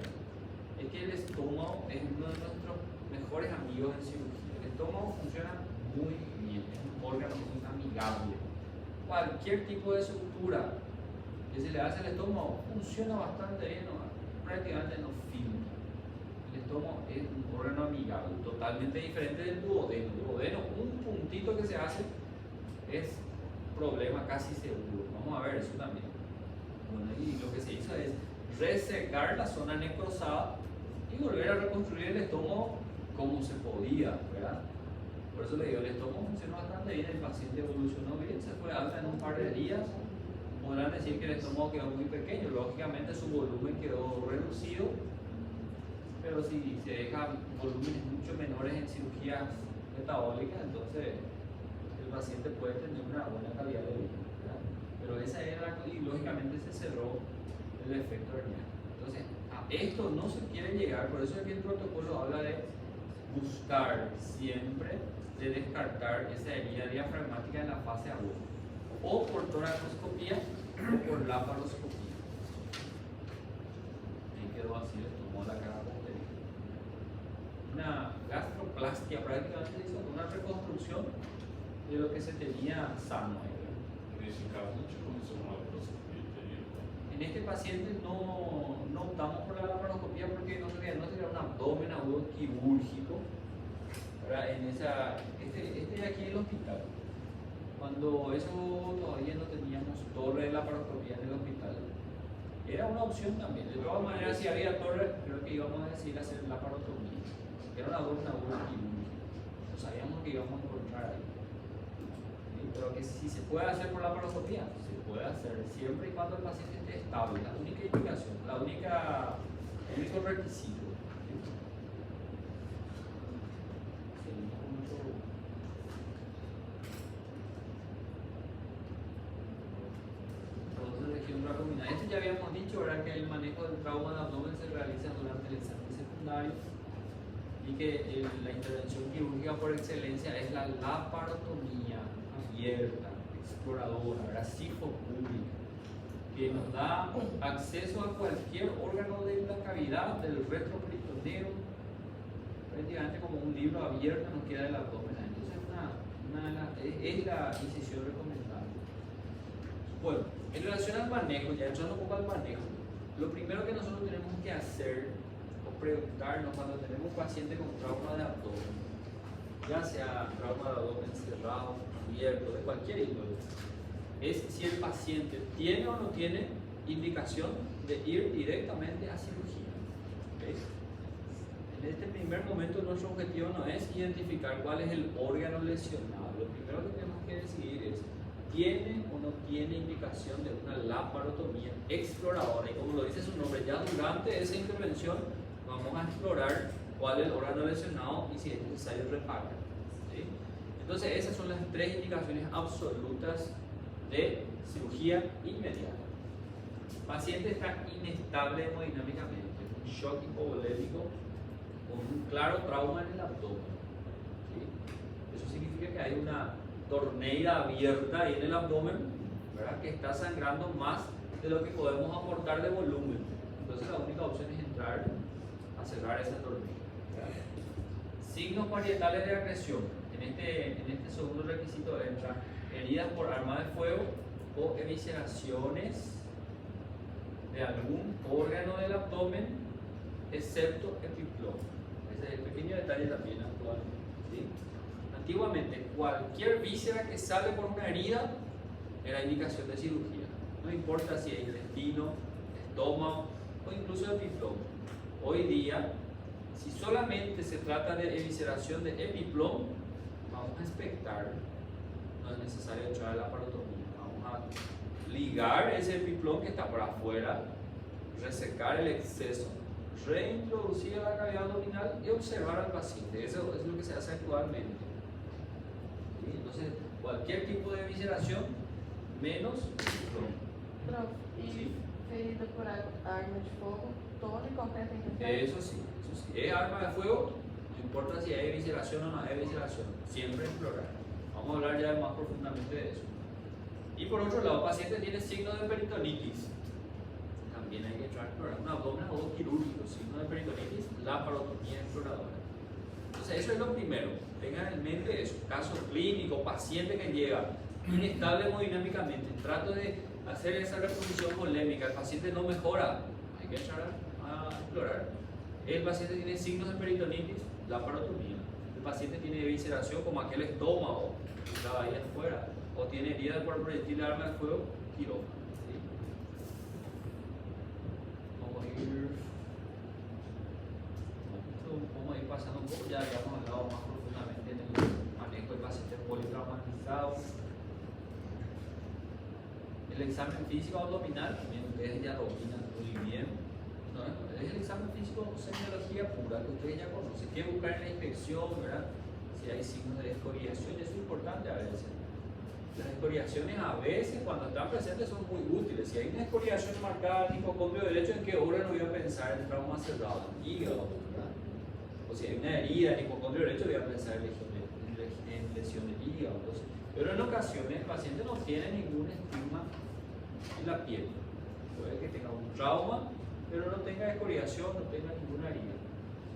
es que el estómago es uno de nuestros mejores amigos en cirugía. El estómago funciona muy bien, es un órgano muy amigable. Cualquier tipo de sutura que se le hace al estómago funciona bastante bien, ¿no? Prácticamente no filtra. El estómago es un órgano amigable, totalmente diferente del duodeno. El duodeno, un puntito que se hace es problema casi seguro. Vamos a ver eso también. Bueno, y lo que se hizo es resecar la zona necrosada y volver a reconstruir el estómago como se podía, ¿verdad? Por eso le digo, el estómago funcionó bastante bien, el paciente evolucionó bien, se fue alta en un par de días. Podrán decir que el estómago quedó muy pequeño, lógicamente su volumen quedó reducido, pero si se deja volúmenes mucho menores en cirugías metabólicas, entonces el paciente puede tener una buena calidad de vida, ¿verdad? Pero esa era, y lógicamente se cerró el efecto herniano. Entonces, a esto no se quiere llegar, por eso es que el protocolo habla de buscar siempre de descartar esa herida diafragmática en la fase aguda, o por toracoscopía o por laparoscopía. Ahí quedó así, le tomó la cara posterior. Una gastroplastia prácticamente, una reconstrucción de lo que se tenía sano. En este paciente no optamos por la laparoscopía porque no sería un abdomen agudo quirúrgico. Este de aquí en el hospital, cuando eso todavía no teníamos torre de laparoscopía en el hospital, era una opción también. De todas maneras, si había torre, creo que íbamos a decir hacer laparotomía, era un abdomen agudo quirúrgico. No sabíamos que íbamos a encontrar ahí. Pero que si se puede hacer por laparoscopía, se puede hacer siempre y cuando el paciente esté estable. La única indicación, el único requisito. Esto ya habíamos dicho, ¿verdad? Que el manejo del trauma de abdomen se realiza durante el examen secundario y que la intervención quirúrgica por excelencia es la laparotomía abierta, exploradora, ¿verdad? Pública, que nos da acceso a cualquier órgano de la cavidad del retroperitoneo, prácticamente como un libro abierto nos queda el abdomen. Entonces es una Es la incisión recomendada. Bueno, en relación al manejo, ya entrando un poco al manejo, lo primero que nosotros tenemos que hacer o preguntarnos cuando tenemos un paciente con trauma de abdomen, ya sea trauma de abdomen cerrado, abierto, de cualquier índole, es si el paciente tiene o no tiene indicación de ir directamente a cirugía. ¿Okay? En este primer momento nuestro objetivo no es identificar cuál es el órgano lesionado. Lo primero que tenemos que decidir es, ¿tiene o no tiene indicación de una laparotomía exploradora? Y como lo dice su nombre, ya durante esa intervención vamos a explorar cuál es el órgano lesionado y si es necesario reparar. ¿Sí? Entonces esas son las tres indicaciones absolutas de cirugía inmediata. El paciente está inestable hemodinámicamente, un shock hipovolémico con un claro trauma en el abdomen. ¿Sí? Eso significa que hay una torneira abierta ahí en el abdomen, ¿verdad? Que está sangrando más de lo que podemos aportar de volumen. Entonces la única opción es entrar a cerrar esa torneira, ¿verdad? Signos parietales de agresión. En este segundo requisito entran heridas por arma de fuego o evisceraciones de algún órgano del abdomen, excepto epiploma. Ese es el pequeño detalle también actualmente. ¿Sí? Antiguamente, cualquier víscera que sale por una herida era indicación de cirugía. No importa si es intestino, estómago o incluso epiploma. Hoy día, si solamente se trata de evisceración de epiploma, vamos a inspectar. No es necesario entrar a la laparotomía. Vamos a ligar ese epiploma que está por afuera, resecar el exceso, reintroducir a la cavidad abdominal y observar al paciente. Eso es lo que se hace actualmente. ¿Sí? Entonces, cualquier tipo de evisceración menos epiploma.
Prof, y
Sí.
ferida por arma de fuego, todo y qualquer tem que hacer.
Eso sí. Es arma de fuego, no importa si hay evisceración o no hay evisceración, siempre explorar. Vamos a hablar ya más profundamente de eso. Y por otro lado, el paciente tiene signos de peritonitis. También hay que entrar a explorar un abdomen o quirúrgico, signos de peritonitis, laparotomía exploradora. Entonces, eso es lo primero. Tengan en mente eso. Caso clínico, paciente que llega inestable hemodinámicamente, trato de hacer esa reposición polémica, el paciente no mejora, hay que entrar a explorar. El paciente tiene signos de peritonitis, laparotomía. El paciente tiene evisceración como aquel estómago que estaba ahí afuera, o tiene herida por proyectil de arma de fuego, quirófano. ¿Sí? Vamos a ir pasando un poco, ya habíamos hablado más profundamente en el manejo del paciente politraumatizado. El examen físico abdominal, también ustedes ya dominan muy bien. ¿No? Es el examen físico semiología pura que ustedes ya conocen. ¿Qué buscar en la inspección, verdad? Si hay signos de escoriación, eso es importante a veces. Las escoriaciones a veces cuando están presentes son muy útiles. Si hay una escoriación marcada en hipocondrio derecho, ¿en qué órgano voy a pensar en trauma cerrado? En hígado, ¿verdad? O si hay una herida en hipocondrio derecho, voy a pensar en lesión del hígado. Entonces, pero en ocasiones el paciente no tiene ningún estigma en la piel. Puede que tenga un trauma, pero no tenga escoriación, no tenga ninguna herida.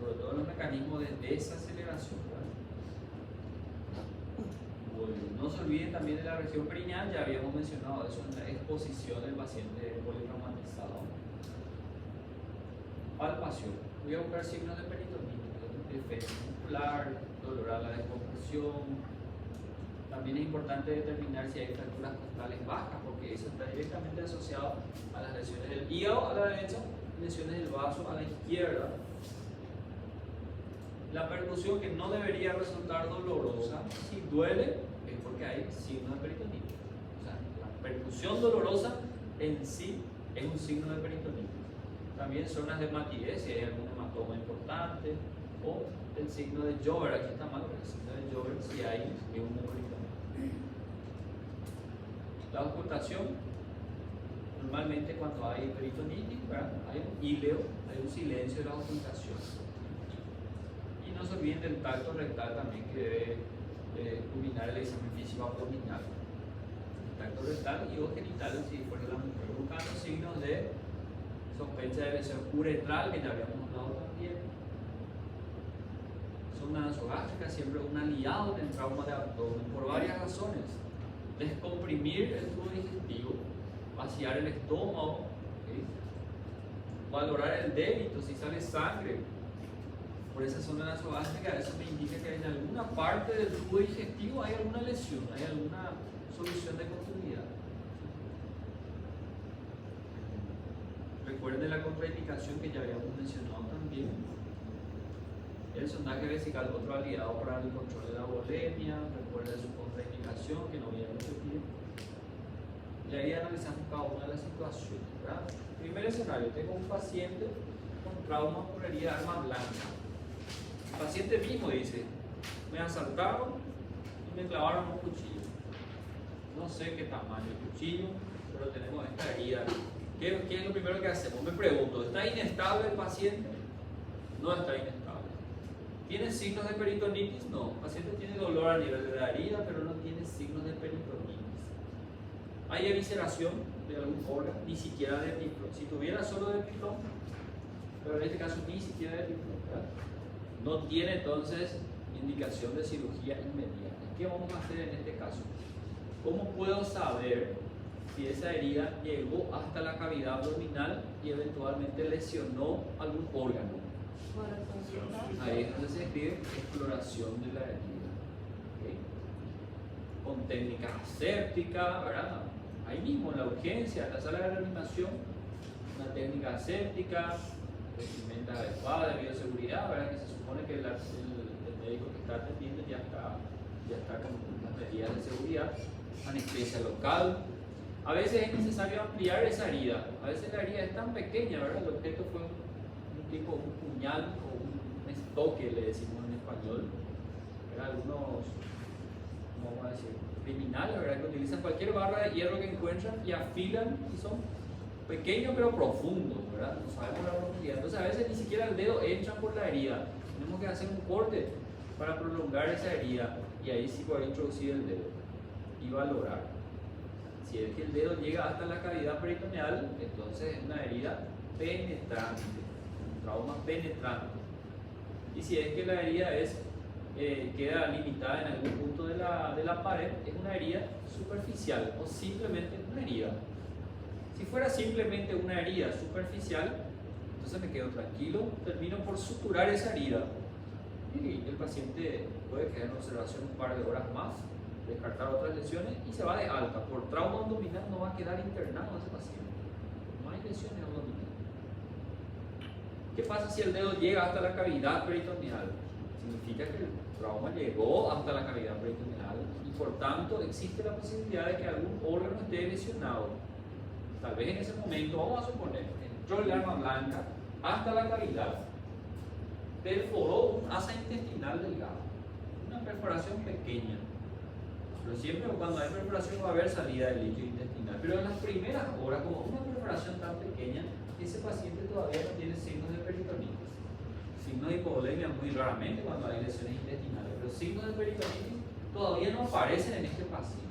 Sobre todo en los mecanismos de desaceleración. Bueno, no se olviden también de la región perineal, ya habíamos mencionado eso en la exposición del paciente politraumatizado. Palpación. Voy a buscar signos de peritonitis, defecto muscular, dolor a la descompresión. También es importante determinar si hay fracturas costales bajas, porque eso está directamente asociado a las lesiones del hígado a la derecha, lesiones del vaso a la izquierda. La percusión, que no debería resultar dolorosa, si duele es porque hay signo de peritonitis. O sea, la percusión dolorosa en sí es un signo de peritonitis. También zonas de matidez, si hay algún hematoma importante, o el signo de Jover, aquí está mal, pero el signo de Jover si hay un peritonitis. La ocultación, normalmente cuando hay peritonitis, ¿verdad? Hay un híleo, hay un silencio de la ocultación. Y no se olviden del tacto rectal también, que debe culminar el examen físico abdominal. El tacto rectal y o genital, si fuera la mujer, buscando signos de sospecha de lesión uretral, que ya habíamos hablado también. sonda nasogástrica siempre es un aliado en el trauma de abdomen por varias razones. Descomprimir el tubo digestivo, vaciar el estómago, ¿sí? Valorar el débito, si sale sangre por esa sonda nasogástrica, eso me indica que en alguna parte del tubo digestivo hay alguna lesión, hay alguna solución de continuidad. Recuerden la contraindicación que ya habíamos mencionado también. El sondaje vesical, otro aliado para el control de la bulimia. Recuerden su contraindicación, que no voy a repetir. Y ahí analizamos cada una de las situaciones, ¿verdad? Primer escenario, tengo un paciente con trauma por herida de arma blanca. El paciente mismo dice, me asaltaron y me clavaron un cuchillo. No sé qué tamaño el cuchillo, pero tenemos esta herida. ¿Qué es lo primero que hacemos? Me pregunto, ¿está inestable el paciente? No está inestable. ¿Tiene signos de peritonitis? No. El paciente tiene dolor a nivel de la herida, pero no tiene signos de peritonitis. ¿Hay evisceración de algún órgano? Ni siquiera de piflón. Si tuviera solo de piflón, pero en este caso ni siquiera de piflón, ¿verdad? No tiene entonces indicación de cirugía inmediata. ¿Qué vamos a hacer en este caso? ¿Cómo puedo saber si esa herida llegó hasta la cavidad abdominal y eventualmente lesionó algún órgano? Ahí es donde se escribe exploración de la herida. ¿Okay? Con técnica aséptica, ¿verdad? Ahí mismo en la urgencia, en la sala de reanimación, una técnica aséptica, vestimenta adecuada de bioseguridad, ¿verdad? Que se supone que el médico que está atendiendo ya está con las medidas de seguridad, anestesia local. A veces es necesario ampliar esa herida. A veces la herida es tan pequeña, ¿verdad? El objeto fue un puñal o un estoque, le decimos en español. Algunos, ¿cómo vamos a decir? Criminales, ¿verdad? Que utilizan cualquier barra de hierro que encuentran y afilan y son pequeños pero profundos, ¿verdad? No sabemos la profundidad. Entonces a veces ni siquiera el dedo entra por la herida. Tenemos que hacer un corte para prolongar esa herida y ahí sí poder introducir el dedo y valorar. Si es que el dedo llega hasta la cavidad peritoneal, entonces es una herida penetrante, un trauma penetrante. Y si es que la herida queda limitada en algún punto de la pared, es una herida superficial o simplemente una herida. Si fuera simplemente una herida superficial, entonces me quedo tranquilo, termino por suturar esa herida y el paciente puede quedar en observación un par de horas más, descartar otras lesiones y se va de alta. Por trauma abdominal no va a quedar internado ese paciente, no hay lesiones abdominales. ¿Qué pasa si el dedo llega hasta la cavidad peritoneal? Significa que el trauma llegó hasta la cavidad peritoneal y por tanto existe la posibilidad de que algún órgano esté lesionado. Tal vez en ese momento, vamos a suponer, entró el arma blanca hasta la cavidad, perforó un asa intestinal delgada, una perforación pequeña. Pero siempre cuando hay perforación va a haber salida de líquido intestinal. Pero en las primeras horas, como una perforación tan pequeña, ese paciente todavía no tiene signos de peritonitis. Signos de hipovolemia muy raramente cuando hay lesiones intestinales, pero signos de peritonitis todavía no aparecen en este paciente.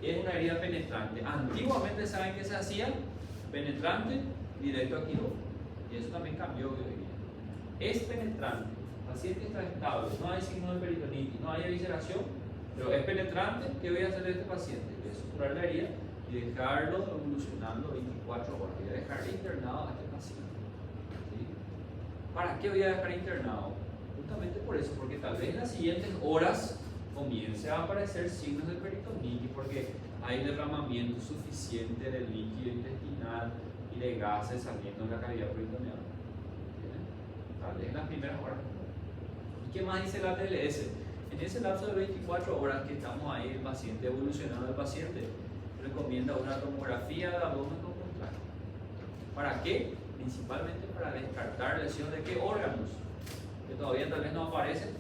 Es una herida penetrante. Antiguamente, ¿saben qué se hacía? Penetrante, directo a quirófano. Y eso también cambió hoy día. Es penetrante, el paciente está estable, no hay signos de peritonitis, no hay evisceración, pero es penetrante. ¿Qué voy a hacer de este paciente? Voy a suturar la herida y dejarlo evolucionando 24 horas. Voy a dejar internado a este paciente. ¿Sí? ¿Para qué voy a dejar internado? Justamente por eso, porque tal vez en las siguientes horas comience a aparecer signos de peritonitis, porque hay derramamiento suficiente de líquido intestinal y de gases saliendo de la cavidad peritoneal. Tal vez en las primeras horas. ¿Y qué más dice la TLS? En ese lapso de 24 horas que estamos ahí, el paciente evolucionando, el paciente recomienda una tomografía de abdomen con contraste. ¿Para qué? Principalmente para descartar lesión de qué órganos, que todavía tal vez no aparecen,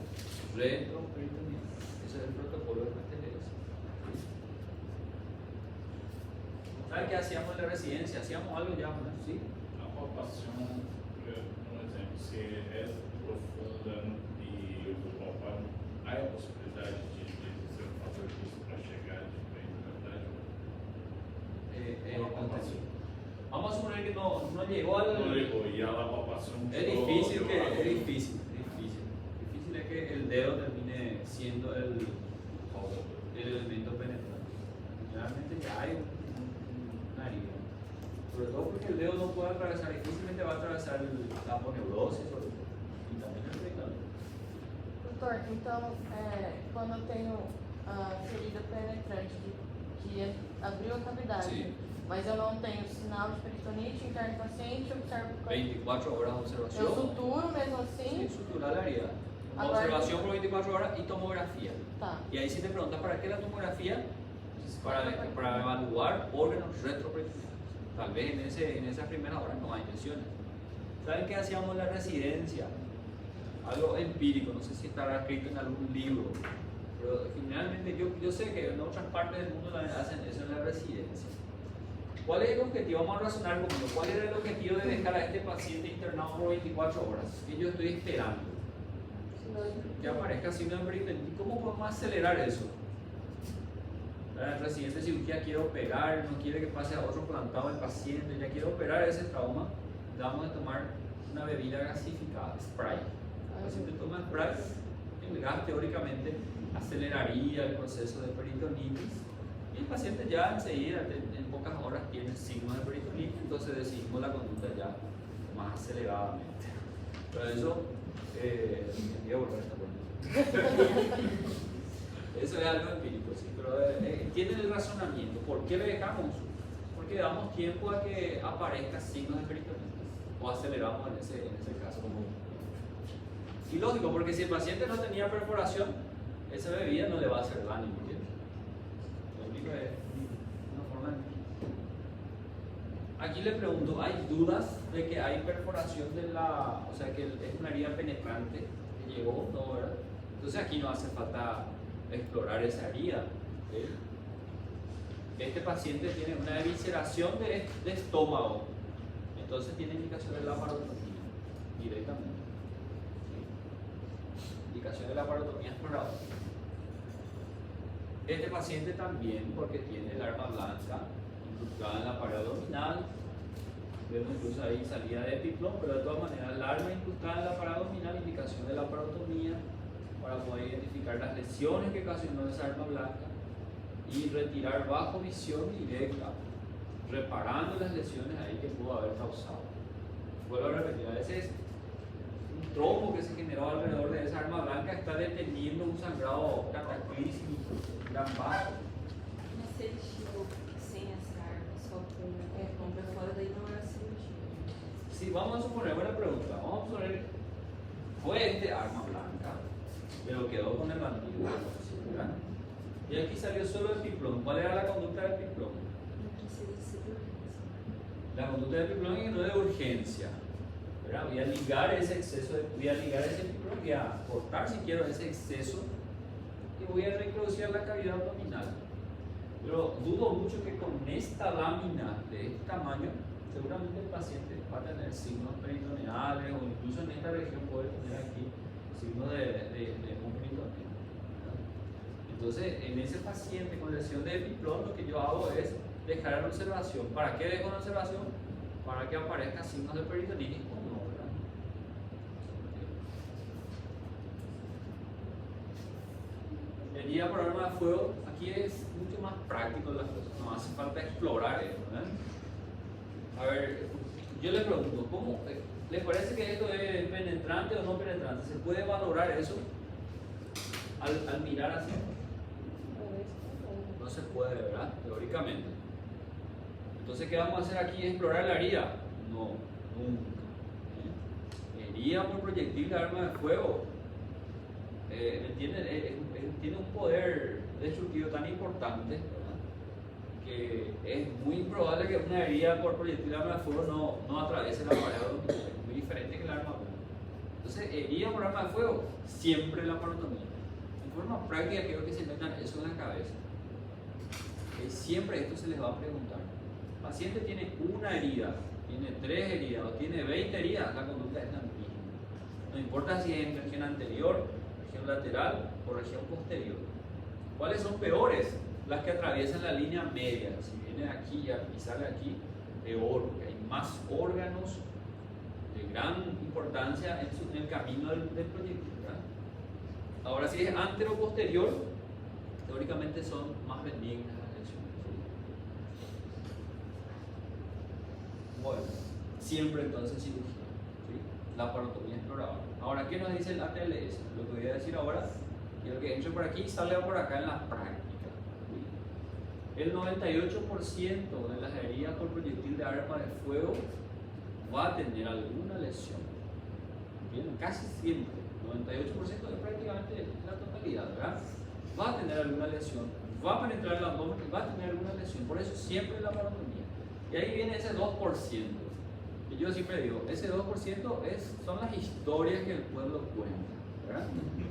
retroperitoneal. Ese es el protocolo de la TLS. ¿Saben qué hacíamos en la residencia? Hacíamos algo ya, ¿no? ¿Sí?
A palpação, por exemplo, se é profunda e eu vou palpar, há a possibilidade de ser um fator disso para chegar de bem na verdade?
Vamos a suponer que no llegó al...
No llegó y a la palpación...
Es difícil. dedo termine siendo el elemento penetrante. Generalmente ya hay una herida. Sobre todo porque el dedo no puede atravesar, difícilmente va a atravesar la aponeurosis y también el peritón.
Doutor, então, quando eu tenho a ferida penetrante que abriu a cavidade,
Sim.
mas eu não tenho sinal de peritonite, interno paciente, eu observo...
24 horas de observación.
Eu suturo mesmo assim?
Sí, suturar la herida.
Ahora-
Observación por 24 horas y tomografía.
Tá.
Y ahí si te preguntas, ¿para qué la tomografía? Para evaluar órganos retroperitoneales. Tal vez en esas primeras horas no hay lesiones. ¿Saben qué hacíamos en la residencia? Algo empírico, no sé si estará escrito en algún libro, pero generalmente yo sé que en otras partes del mundo también hacen eso en la residencia. ¿Cuál es el objetivo? Vamos a razonar conmigo. ¿Cuál era el objetivo de dejar a este paciente internado por 24 horas? Que yo estoy esperando que aparezca síndrome de peritonitis. ¿Cómo podemos acelerar eso? El residente de cirugía quiere operar, no quiere que pase a otro plantado el paciente, ya quiere operar ese trauma, le vamos a tomar una bebida gasificada, Sprite. El paciente toma Sprite, el gas teóricamente aceleraría el proceso de peritonitis y el paciente ya enseguida, en pocas horas, tiene signos de peritonitis, entonces decidimos la conducta ya más aceleradamente. Pero eso, voy a volver a esta pregunta. Eso es algo empírico, sí, pero entienden el razonamiento. ¿Por qué le dejamos? Porque damos tiempo a que aparezcan signos de peritonitis o aceleramos en ese caso. Y lógico, porque si el paciente no tenía perforación, esa bebida no le va a hacer daño, ¿entiendes? Lo único es una forma de... Aquí le pregunto, ¿hay dudas de que hay perforación de la... o sea, que es una herida penetrante que llegó? No, ¿verdad? Entonces aquí no hace falta explorar esa herida. ¿Sí? Este paciente tiene una evisceración de estómago, entonces tiene indicación de laparotomía directamente. ¿Sí? Indicación de laparotomía exploradora. Este paciente también, porque tiene el arma blanca incrustada en la pared abdominal, vemos incluso ahí salida de epiplón, pero de todas maneras el arma incrustada en la pared abdominal, indicación de laparotomía para poder identificar las lesiones que ocasionó esa arma blanca y retirar bajo visión directa, reparando las lesiones ahí que pudo haber causado. Vuelvo a repetir, a veces un trombo que se generó alrededor de esa arma blanca está deteniendo un sangrado cataclísmico, gran vaso.
Mas se ele chegou sem essa arma, só com pra fora, daí não era cirurgia.
Sí, vamos a suponer, buena pregunta, vamos a suponer, fue este arma blanca, pero quedó con el bandido, ¿verdad? Y aquí salió solo el piplón. ¿Cuál era la conducta del piplón?
Não precisa de cirurgia.
La conducta del piplón es que no es de urgencia, ¿verdad? Voy a ligar ese exceso, voy a ligar ese piplón, voy a cortar si quiero ese exceso y voy a reintroducir la cavidad abdominal. Pero dudo mucho que con esta lámina de este tamaño, seguramente el paciente va a tener signos peritoneales o incluso en esta región puede tener aquí signos de un peritoneo. Entonces, en ese paciente con lesión de epiplón, lo que yo hago es dejar en observación. ¿Para qué dejo en observación? Para que aparezcan signos de peritonitis o no, ¿verdad? Herida por arma de fuego, aquí es mucho más práctico las cosas, no hace falta explorar eso, ¿verdad? A ver, yo les pregunto, ¿cómo les parece que esto es penetrante o no penetrante? ¿Se puede valorar eso al mirar así? No se puede, ¿verdad? Teóricamente. Entonces, ¿qué vamos a hacer aquí? ¿Explorar la herida? No, nunca. Herida por proyectil de arma de fuego. Tiene un poder destructivo tan importante, ¿verdad? Que es muy improbable que una herida por proyectil de arma de fuego no atraviese la pared abdominal. Es muy diferente que el arma blanca. Entonces, herida por arma de fuego, siempre la parotomía. En forma práctica, quiero que se metan eso en la cabeza. Siempre esto se les va a preguntar. El paciente tiene una herida, tiene 3 heridas o tiene 20 heridas, la conducta es la misma. No importa si es en región anterior, región lateral o región posterior. ¿Cuáles son peores? Las que atraviesan la línea media. Si viene aquí y sale aquí, peor, porque hay más órganos de gran importancia en el camino del proyectil, ¿verdad? si es antero o posterior, teóricamente son más benignas las lesiones. Bueno, siempre entonces cirugía, ¿sí? Laparotomía exploradora. Ahora, ¿qué nos dice el ATLS? Lo que voy a decir ahora, y lo que entre por aquí sale por acá en la práctica. ¿Sí? El 98% de las heridas por proyectil de arma de fuego va a tener alguna lesión. ¿Bien? Casi siempre, 98% es prácticamente la totalidad, ¿verdad? Va a tener alguna lesión, va a penetrar el abdomen y va a tener alguna lesión. Por eso siempre la laparotomía. Y ahí viene ese 2%. Y yo siempre digo, ese 2% son las historias que el pueblo cuenta, ¿verdad?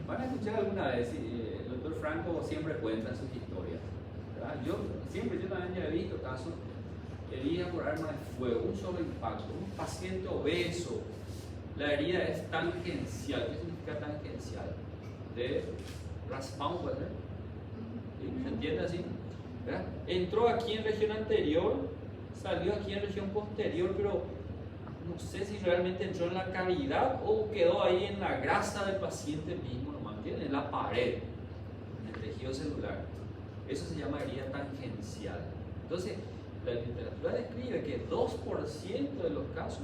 Van a escuchar alguna vez, el doctor Franco siempre cuenta sus historias, ¿verdad? Yo también ya he visto casos de heridas por arma de fuego, un solo impacto, un paciente obeso, la herida es tangencial. ¿Qué significa tangencial? De raspón, ¿puede ser? ¿Sí? ¿Se entiende así? ¿Verdad? Entró aquí en región anterior, salió aquí en región posterior, pero no sé si realmente entró en la cavidad o quedó ahí en la grasa del paciente mismo, ¿no? ¿Entienden? En la pared, en el tejido celular. Eso se llama herida tangencial. Entonces, la literatura describe que 2% de los casos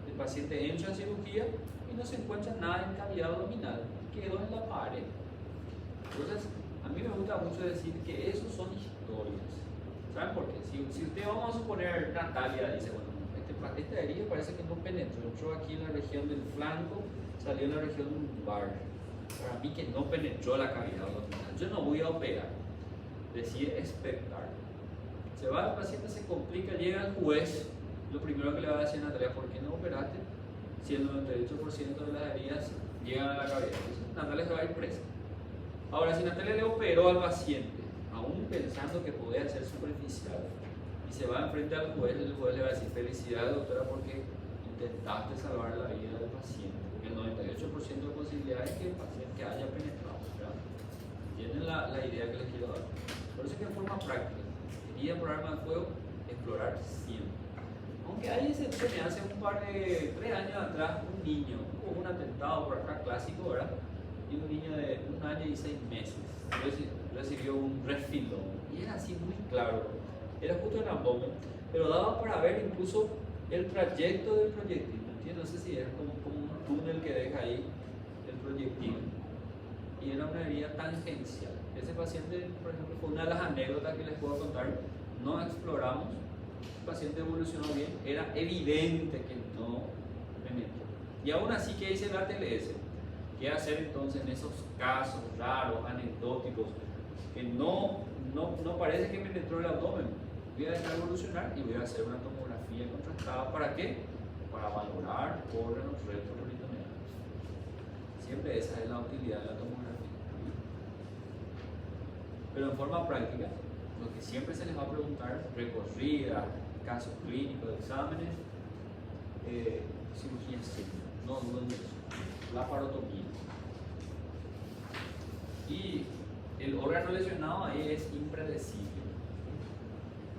el paciente entra en cirugía y no se encuentra nada en cavidad abdominal, quedó en la pared. Entonces, a mí me gusta mucho decir que esos son historias. ¿Saben por qué? Si usted, vamos a suponer, Natalia dice, bueno, esta herida parece que no penetró, entró aquí en la región del flanco, salió en la región lumbar. Para mí que no penetró la cavidad abdominal. Yo no voy a operar. Decide expectar. Se va el paciente, se complica, llega el juez. Lo primero que le va a decir a Natalia, ¿por qué no operaste? Si el 98% de las heridas llegan a la cavidad. Entonces, Natalia se va a ir presa. Ahora, si Natalia le operó al paciente, aún pensando que podía ser superficial, y se va enfrente al juez, el juez le va a decir, felicidades doctora porque intentaste salvar la vida del paciente. Porque el 98% de posibilidades es que el paciente haya penetrado, ¿verdad? ¿Tienen la idea que les quiero dar? Por eso es que en forma práctica, herida por arma de fuego, explorar siempre. Aunque hay excepciones, hace un par de 3 años atrás, un niño, hubo un atentado por acá clásico, ¿verdad? Y un niño de 1 año y 6 meses recibió un refilón. Y era así muy claro, era justo en el abdomen, pero daba para ver incluso el trayecto del proyectil. No sé si era como un túnel que deja ahí el proyectil. Y era una herida tangencial. Ese paciente, por ejemplo, fue una de las anécdotas que les puedo contar. No exploramos. El paciente evolucionó bien, era evidente que no penetró. Y aún así, ¿qué dice la ATLS? ¿Qué hacer entonces en esos casos raros, anecdóticos, que no parece que penetró el abdomen? Voy a dejar evolucionar y voy a hacer una tomografía contrastada. ¿Para qué? Para valorar órganos retroperitoneales. Siempre esa es la utilidad de la tomografía. Pero en forma práctica, lo que siempre se les va a preguntar, recorrida, casos clínicos, exámenes, cirugía estética, no duden de eso, laparotomía. Y el órgano lesionado ahí es impredecible.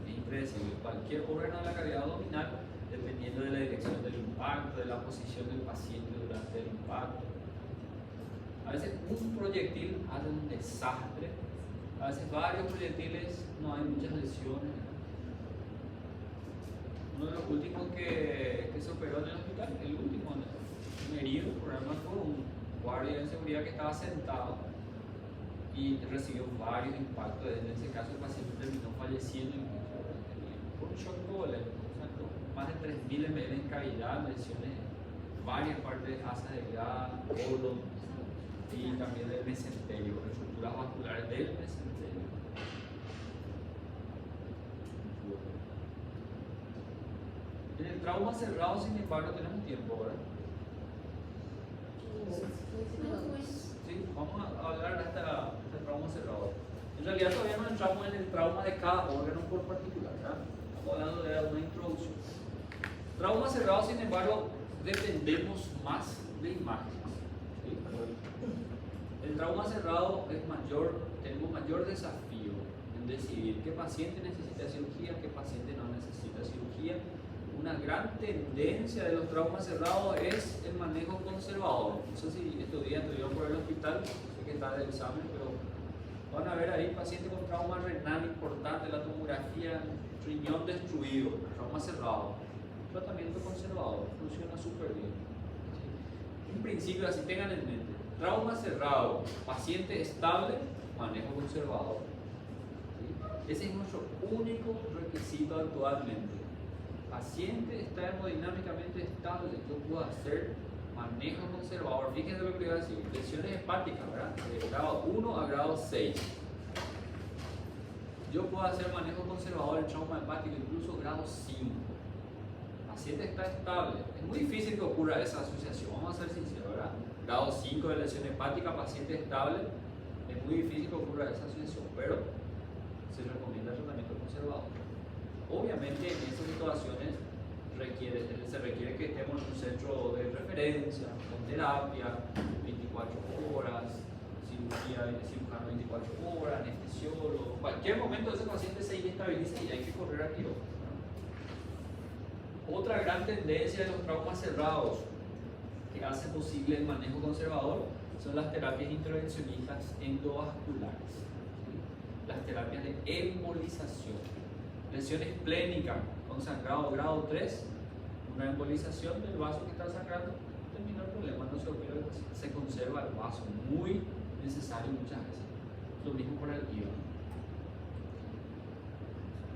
Es impredecible. Cualquier órgano de la cavidad abdominal, dependiendo de la dirección del impacto, de la posición del paciente durante el impacto. A veces un proyectil hace un desastre. A veces varios proyectiles, no hay muchas lesiones. Uno de los últimos que se operó en el hospital, el último, un herido por arma de fuego, un guardia de seguridad que estaba sentado y recibió varios impactos. En ese caso el paciente terminó falleciendo por un shock volante. Más de 3.000 ml en cavidad, lesiones en varias partes de asa delgada, colon y también del mesenterio, estructuras vasculares del mesenterio. En el trauma cerrado, sin embargo, tenemos tiempo, ¿verdad? Sí, vamos a hablar de este trauma cerrado. En realidad todavía no entramos en el trauma de cada órgano por particular, ¿verdad? Estamos hablando de una introducción. Trauma cerrado, sin embargo, dependemos más de imágenes. ¿Sí? El trauma cerrado es tenemos mayor desafío en decidir qué paciente necesita cirugía, qué paciente no necesita cirugía. Una gran tendencia de los traumas cerrados es el manejo conservador. No sé si estos días estuvieron por el hospital. mental, sé que está del examen, pero van a ver ahí paciente con trauma renal importante, la tomografía, riñón destruido, trauma cerrado, tratamiento conservador, funciona súper bien. ¿Sí? En principio, así tengan en mente, trauma cerrado, paciente estable, manejo conservador. ¿Sí? Ese es nuestro único requisito actualmente. Paciente está hemodinámicamente estable, yo puedo hacer manejo conservador. Fíjense lo que voy a decir, lesiones hepáticas, ¿verdad? De grado 1 a grado 6. Yo puedo hacer manejo conservador en trauma hepático, incluso grado 5. Paciente está estable. Es muy difícil que ocurra esa asociación, vamos a ser sinceros, ¿verdad? Grado 5 de lesión hepática, paciente estable, es muy difícil que ocurra esa asociación, pero se recomienda el tratamiento conservador. Obviamente en estas situaciones se requiere que estemos en un centro de referencia, con terapia, 24 horas, cirugía de cirujano 24 horas, anestesiólogo. En cualquier momento ese paciente se inestabiliza y hay que correr a quirófano. Otra gran tendencia de los traumas cerrados que hace posible el manejo conservador son las terapias intervencionistas endovasculares, ¿sí? Las terapias de embolización. Lesiones esplénicas con sangrado grado 3, una embolización del vaso que está sangrando, termina el problema, no se opera el paciente, se conserva el vaso, muy necesario muchas veces. Lo mismo para el hígado.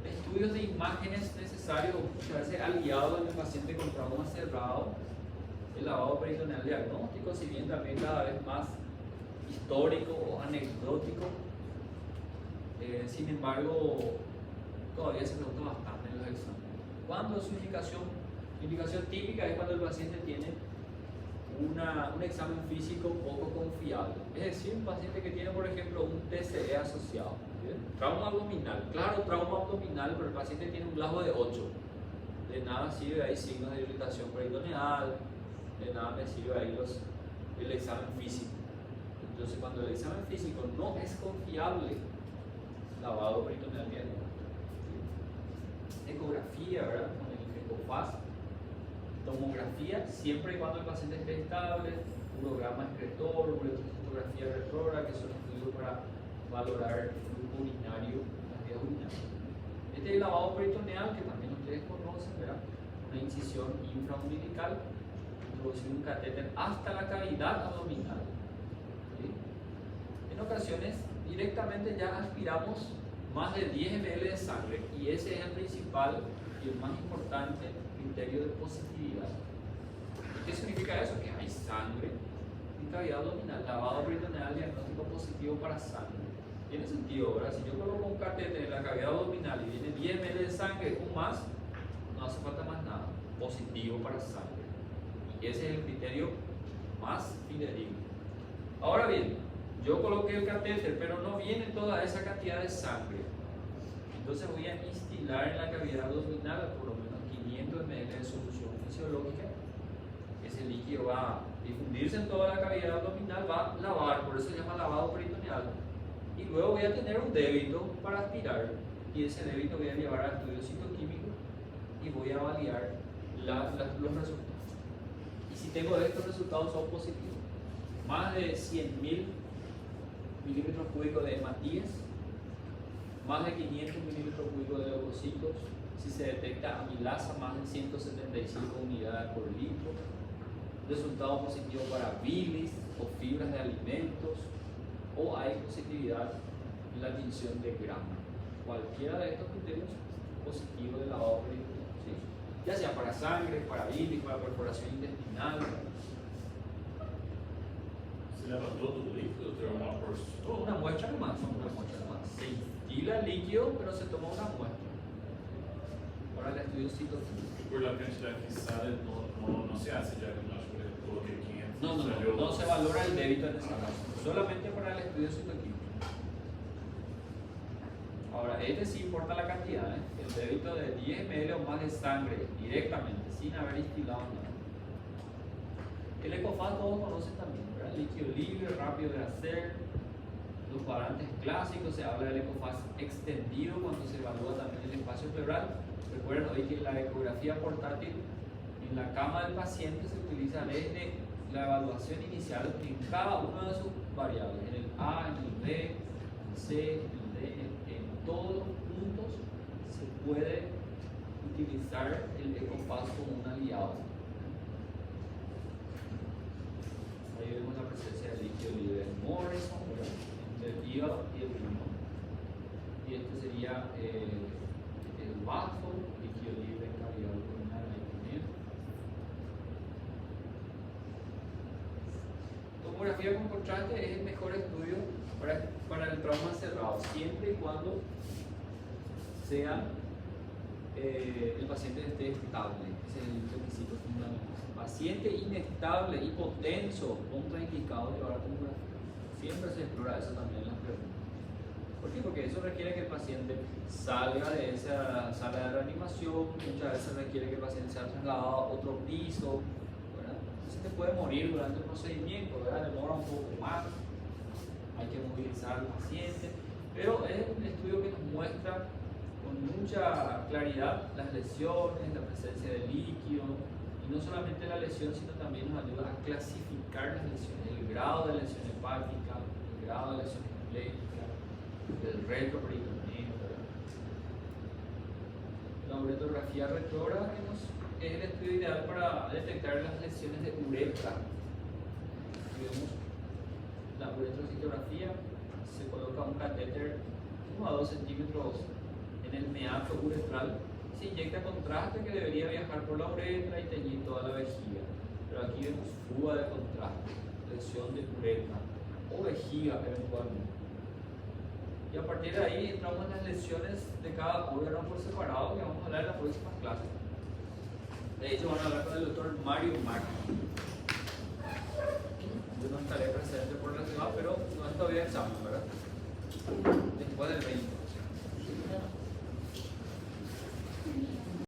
Estudios de imágenes necesarios, muchas veces aliados en el paciente con trauma cerrado, el lavado peritoneal diagnóstico, si bien también cada vez más histórico o anecdótico, sin embargo, todavía se pregunta bastante en los exámenes. ¿Cuándo es su indicación? La indicación típica es cuando el paciente tiene un examen físico poco confiable. Es decir, un paciente que tiene, por ejemplo, un TCE asociado. ¿Bien? Trauma abdominal. Claro, trauma abdominal, pero el paciente tiene un GLASO de 8. De nada sirve ahí signos de irritación peritoneal, de nada me sirve ahí el examen físico. Entonces, cuando el examen físico no es confiable, lavado peritoneal diagnóstico. Ecografía, ¿verdad? Con el ECOFAS, tomografía, siempre y cuando el paciente esté estable, urograma excretor, uretroscopografía retrógrada, que son estudios para valorar el flujo urinario, las vías urinarias. Este es el lavado peritoneal, que también ustedes conocen, ¿verdad? Una incisión infraumbilical, introducir un catéter hasta la cavidad abdominal. ¿Sí? En ocasiones, directamente ya aspiramos más de 10 ml de sangre, y ese es el principal y el más importante criterio de positividad. ¿Qué significa eso? Que hay sangre en cavidad abdominal, lavado peritoneal, diagnóstico positivo para sangre. Tiene sentido, ¿verdad? Si yo coloco un catéter en la cavidad abdominal y viene 10 ml de sangre o más, no hace falta más nada, positivo para sangre. Y ese es el criterio más fidedigno. Ahora bien, yo coloqué el catéter, pero no viene toda esa cantidad de sangre. Entonces voy a instilar en la cavidad abdominal por lo menos 500 ml de solución fisiológica. Ese líquido va a difundirse en toda la cavidad abdominal, va a lavar, por eso se llama lavado peritoneal. Y luego voy a tener un débito para aspirar, y ese débito voy a llevar al estudio citoquímico y voy a validar los resultados. Y si tengo estos resultados son positivos, más de 100.000 milímetros cúbicos de hematíes, más de 500 milímetros cúbicos de leucocitos, si se detecta amilasa, más de 175 unidades por litro, resultado positivo para bilis o fibras de alimentos, o hay positividad en la tinción de grama. Cualquiera de estos criterios positivo de lavado peritoneal, ¿sí? Ya sea para sangre, para bilis, para perforación intestinal.
Se leva todo o líquido, tem uma porção?
Una muestra nomás, se instila el líquido, pero se toma una muestra para el estudio citoquímico.
Por la cantidad que sale, no se hace diagnóstico de todo que 500
No se valora el débito en ese caso, solamente para el estudio citoquímico. Ahora, sí importa la cantidad, ¿eh? El débito de 10 ml o más de sangre directamente, sin haber instilado nada. El ECOFAS todos conocen también, ¿verdad? Líquido libre, rápido de hacer. Los cuadrantes clásicos, se habla del ECOFAS extendido cuando se evalúa también el espacio pleural. Recuerden hoy que en la ecografía portátil, en la cama del paciente se utiliza desde la evaluación inicial en cada uno de sus variables, en el A, en el B, en el C, en el D, en todos los puntos se puede utilizar el EcoPass como un aliado. Ahí vemos la presencia del líquido libre en Morrison, entre el hígado y el riñón. Y este sería el bajo líquido libre en cavidad pulmonar ahí también. Tomografía con contraste es el mejor estudio para el trauma cerrado, siempre y cuando sea el paciente esté estable. Ese es el requisito fundamental. Paciente inestable, hipotenso, contraindicado llevar a tomografía. Siempre se explora eso también en las preguntas. ¿Por qué? Porque eso requiere que el paciente salga de esa sala de reanimación, muchas veces requiere que el paciente sea trasladado a otro piso, ¿verdad? El paciente puede morir durante el procedimiento, ¿verdad? Demora un poco más, hay que movilizar al paciente, pero es un estudio que nos muestra con mucha claridad las lesiones, la presencia de líquido, y no solamente la lesión, sino también nos ayuda a clasificar las lesiones, el grado de lesión hepática, el grado de lesión esplética, el retroperitoneo. La uretrografía retrógrada es el estudio ideal para detectar las lesiones de uretra. Aquí vemos la uretrocitografía, se coloca un catéter 1 a 2 centímetros en el meato uretral, se inyecta contraste que debería viajar por la uretra y teñir toda la vejiga. Pero aquí vemos fuga de contraste, lesión de uretra o vejiga eventualmente. Y a partir de ahí entramos en las lesiones de cada órgano por separado, que vamos a hablar en las próximas clases. De hecho, van a hablar con el doctor Mario Marco. Yo no estaré presente por la ciudad, pero no es todavía examen, ¿verdad? Después del 20.